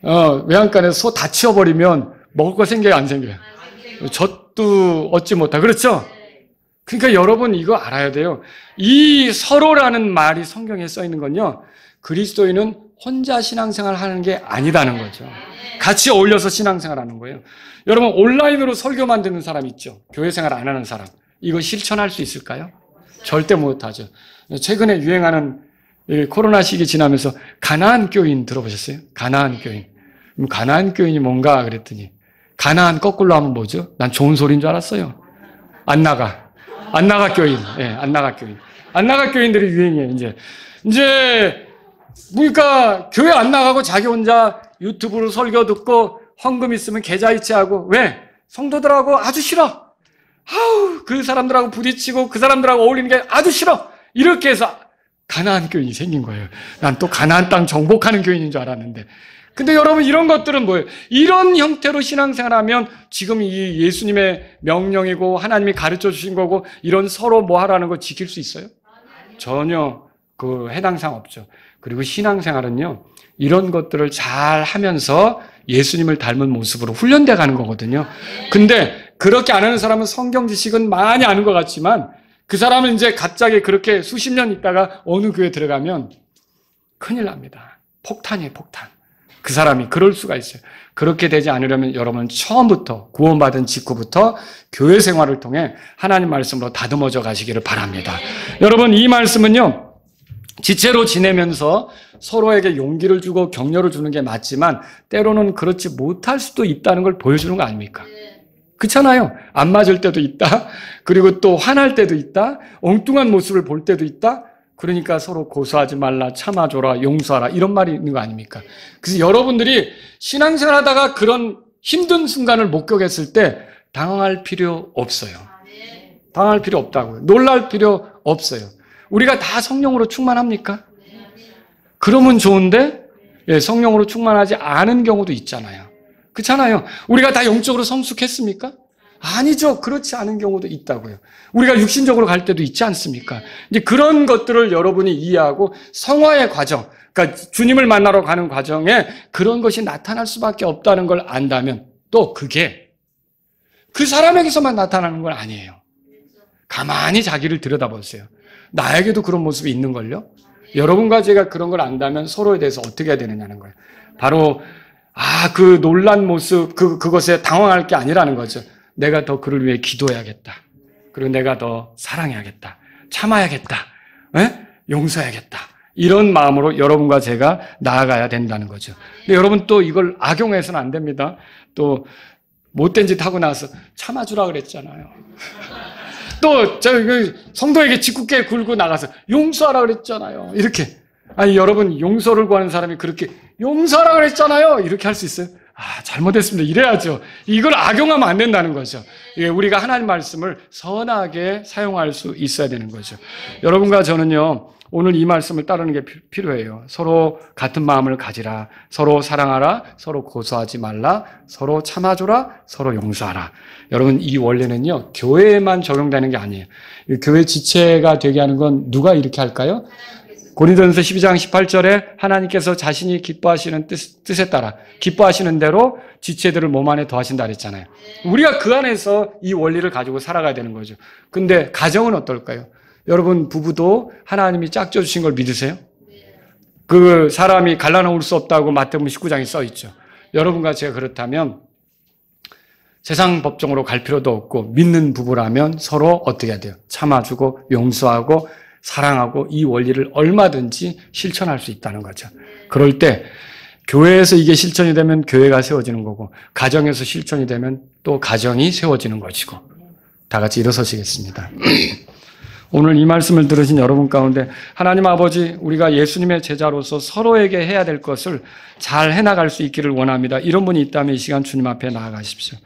외양간에서 소 다 치워버리면 먹을 거 생겨요, 안 생겨요? 젖도 얻지 못하. 그렇죠? 그러니까 여러분 이거 알아야 돼요. 이 서로라는 말이 성경에 써 있는 건요. 그리스도인은 혼자 신앙생활 하는 게 아니다는 거죠. 같이 어울려서 신앙생활 하는 거예요. 여러분 온라인으로 설교만 듣는 사람 있죠. 교회 생활 안 하는 사람. 이거 실천할 수 있을까요? 절대 못하죠. 최근에 유행하는 코로나 시기 지나면서 가나안 교인 들어보셨어요? 가나안 교인. 가나안 교인이 뭔가 그랬더니 가나안 거꾸로 하면 뭐죠? 난 좋은 소리인 줄 알았어요. 안 나가 교인. 예, 안 나가 교인. 안 나가 교인들이 유행이에요, 이제 그러니까 교회 안 나가고 자기 혼자 유튜브로 설교 듣고 헌금 있으면 계좌 이체하고 왜? 성도들하고 아주 싫어. 그 사람들하고 부딪히고 그 사람들하고 어울리는 게 아주 싫어. 이렇게 해서 가나안 교인이 생긴 거예요. 난 또 가나안 땅 정복하는 교인인 줄 알았는데. 근데 여러분 이런 것들은 뭐예요? 이런 형태로 신앙생활하면 지금 이 예수님의 명령이고 하나님이 가르쳐 주신 거고 이런 서로 뭐 하라는 거 지킬 수 있어요? 전혀 그 해당사항 없죠. 그리고 신앙생활은요. 이런 것들을 잘 하면서 예수님을 닮은 모습으로 훈련돼 가는 거거든요. 근데 그렇게 안 하는 사람은 성경 지식은 많이 아는 것 같지만 그 사람은 이제 갑자기 그렇게 수십 년 있다가 어느 교회 들어가면 큰일 납니다. 폭탄이에요, 폭탄. 그 사람이 그럴 수가 있어요. 그렇게 되지 않으려면 여러분 처음부터 구원받은 직후부터 교회 생활을 통해 하나님 말씀으로 다듬어져 가시기를 바랍니다. 여러분 이 말씀은요. 지체로 지내면서 서로에게 용기를 주고 격려를 주는 게 맞지만 때로는 그렇지 못할 수도 있다는 걸 보여주는 거 아닙니까? 그렇잖아요. 안 맞을 때도 있다. 그리고 또 화날 때도 있다. 엉뚱한 모습을 볼 때도 있다. 그러니까 서로 고소하지 말라, 참아줘라, 용서하라 이런 말이 있는 거 아닙니까? 그래서 여러분들이 신앙생활 하다가 그런 힘든 순간을 목격했을 때 당황할 필요 없어요. 당황할 필요 없다고요. 놀랄 필요 없어요. 우리가 다 성령으로 충만합니까? 그러면 좋은데 성령으로 충만하지 않은 경우도 있잖아요. 그렇잖아요. 우리가 다 영적으로 성숙했습니까? 아니죠. 그렇지 않은 경우도 있다고요. 우리가 육신적으로 갈 때도 있지 않습니까? 이제 그런 것들을 여러분이 이해하고 성화의 과정, 그러니까 주님을 만나러 가는 과정에 그런 것이 나타날 수밖에 없다는 걸 안다면 또 그게 그 사람에게서만 나타나는 건 아니에요. 가만히 자기를 들여다보세요. 나에게도 그런 모습이 있는걸요? 여러분과 제가 그런 걸 안다면 서로에 대해서 어떻게 해야 되느냐는 거예요. 바로 그 놀란 모습, 그것에 당황할 게 아니라는 거죠. 내가 더 그를 위해 기도해야겠다. 그리고 내가 더 사랑해야겠다. 참아야겠다. 용서해야겠다. 이런 마음으로 여러분과 제가 나아가야 된다는 거죠. 근데 여러분 또 이걸 악용해서는 안 됩니다. 또 못된 짓 하고 나서 참아주라 그랬잖아요. 또 성도에게 짓궂게 굴고 나가서 용서하라 그랬잖아요. 이렇게. 아니 여러분 용서를 구하는 사람이 그렇게 용서하라 그랬잖아요. 이렇게 할 수 있어요? 잘못했습니다. 이래야죠. 이걸 악용하면 안 된다는 거죠. 우리가 하나님 말씀을 선하게 사용할 수 있어야 되는 거죠. 여러분과 저는요. 오늘 이 말씀을 따르는 게 필요해요. 서로 같은 마음을 가지라. 서로 사랑하라. 서로 고소하지 말라. 서로 참아줘라. 서로 용서하라. 여러분 이 원리는요. 교회에만 적용되는 게 아니에요. 교회 지체가 되게 하는 건 누가 이렇게 할까요? 고린도전서 12장 18절에 하나님께서 자신이 기뻐하시는 뜻에 따라 기뻐하시는 대로 지체들을 몸 안에 더하신다 그랬잖아요. 우리가 그 안에서 이 원리를 가지고 살아가야 되는 거죠. 근데 가정은 어떨까요? 여러분 부부도 하나님이 짝져 주신 걸 믿으세요? 그 사람이 갈라놓을 수 없다고 마태복음 19장에 써 있죠. 여러분과 제가 그렇다면 세상 법정으로 갈 필요도 없고 믿는 부부라면 서로 어떻게 해야 돼요? 참아주고 용서하고 사랑하고 이 원리를 얼마든지 실천할 수 있다는 거죠. 그럴 때 교회에서 이게 실천이 되면 교회가 세워지는 거고 가정에서 실천이 되면 또 가정이 세워지는 것이고 다 같이 일어서시겠습니다. 오늘 이 말씀을 들으신 여러분 가운데 하나님 아버지 우리가 예수님의 제자로서 서로에게 해야 될 것을 잘 해나갈 수 있기를 원합니다. 이런 분이 있다면 이 시간 주님 앞에 나아가십시오.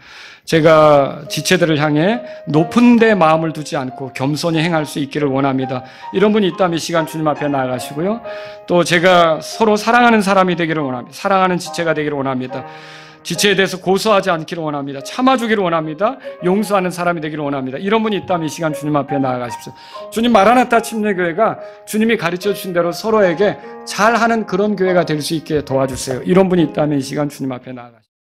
제가 지체들을 향해 높은 데 마음을 두지 않고 겸손히 행할 수 있기를 원합니다. 이런 분이 있다면 이 시간 주님 앞에 나아가시고요. 또 제가 서로 사랑하는 사람이 되기를 원합니다. 사랑하는 지체가 되기를 원합니다. 지체에 대해서 고소하지 않기를 원합니다. 참아주기를 원합니다. 용서하는 사람이 되기를 원합니다. 이런 분이 있다면 이 시간 주님 앞에 나아가십시오. 주님 마라나타 침례교회가 주님이 가르쳐 주신 대로 서로에게 잘하는 그런 교회가 될 수 있게 도와주세요. 이런 분이 있다면 이 시간 주님 앞에 나아가십시오.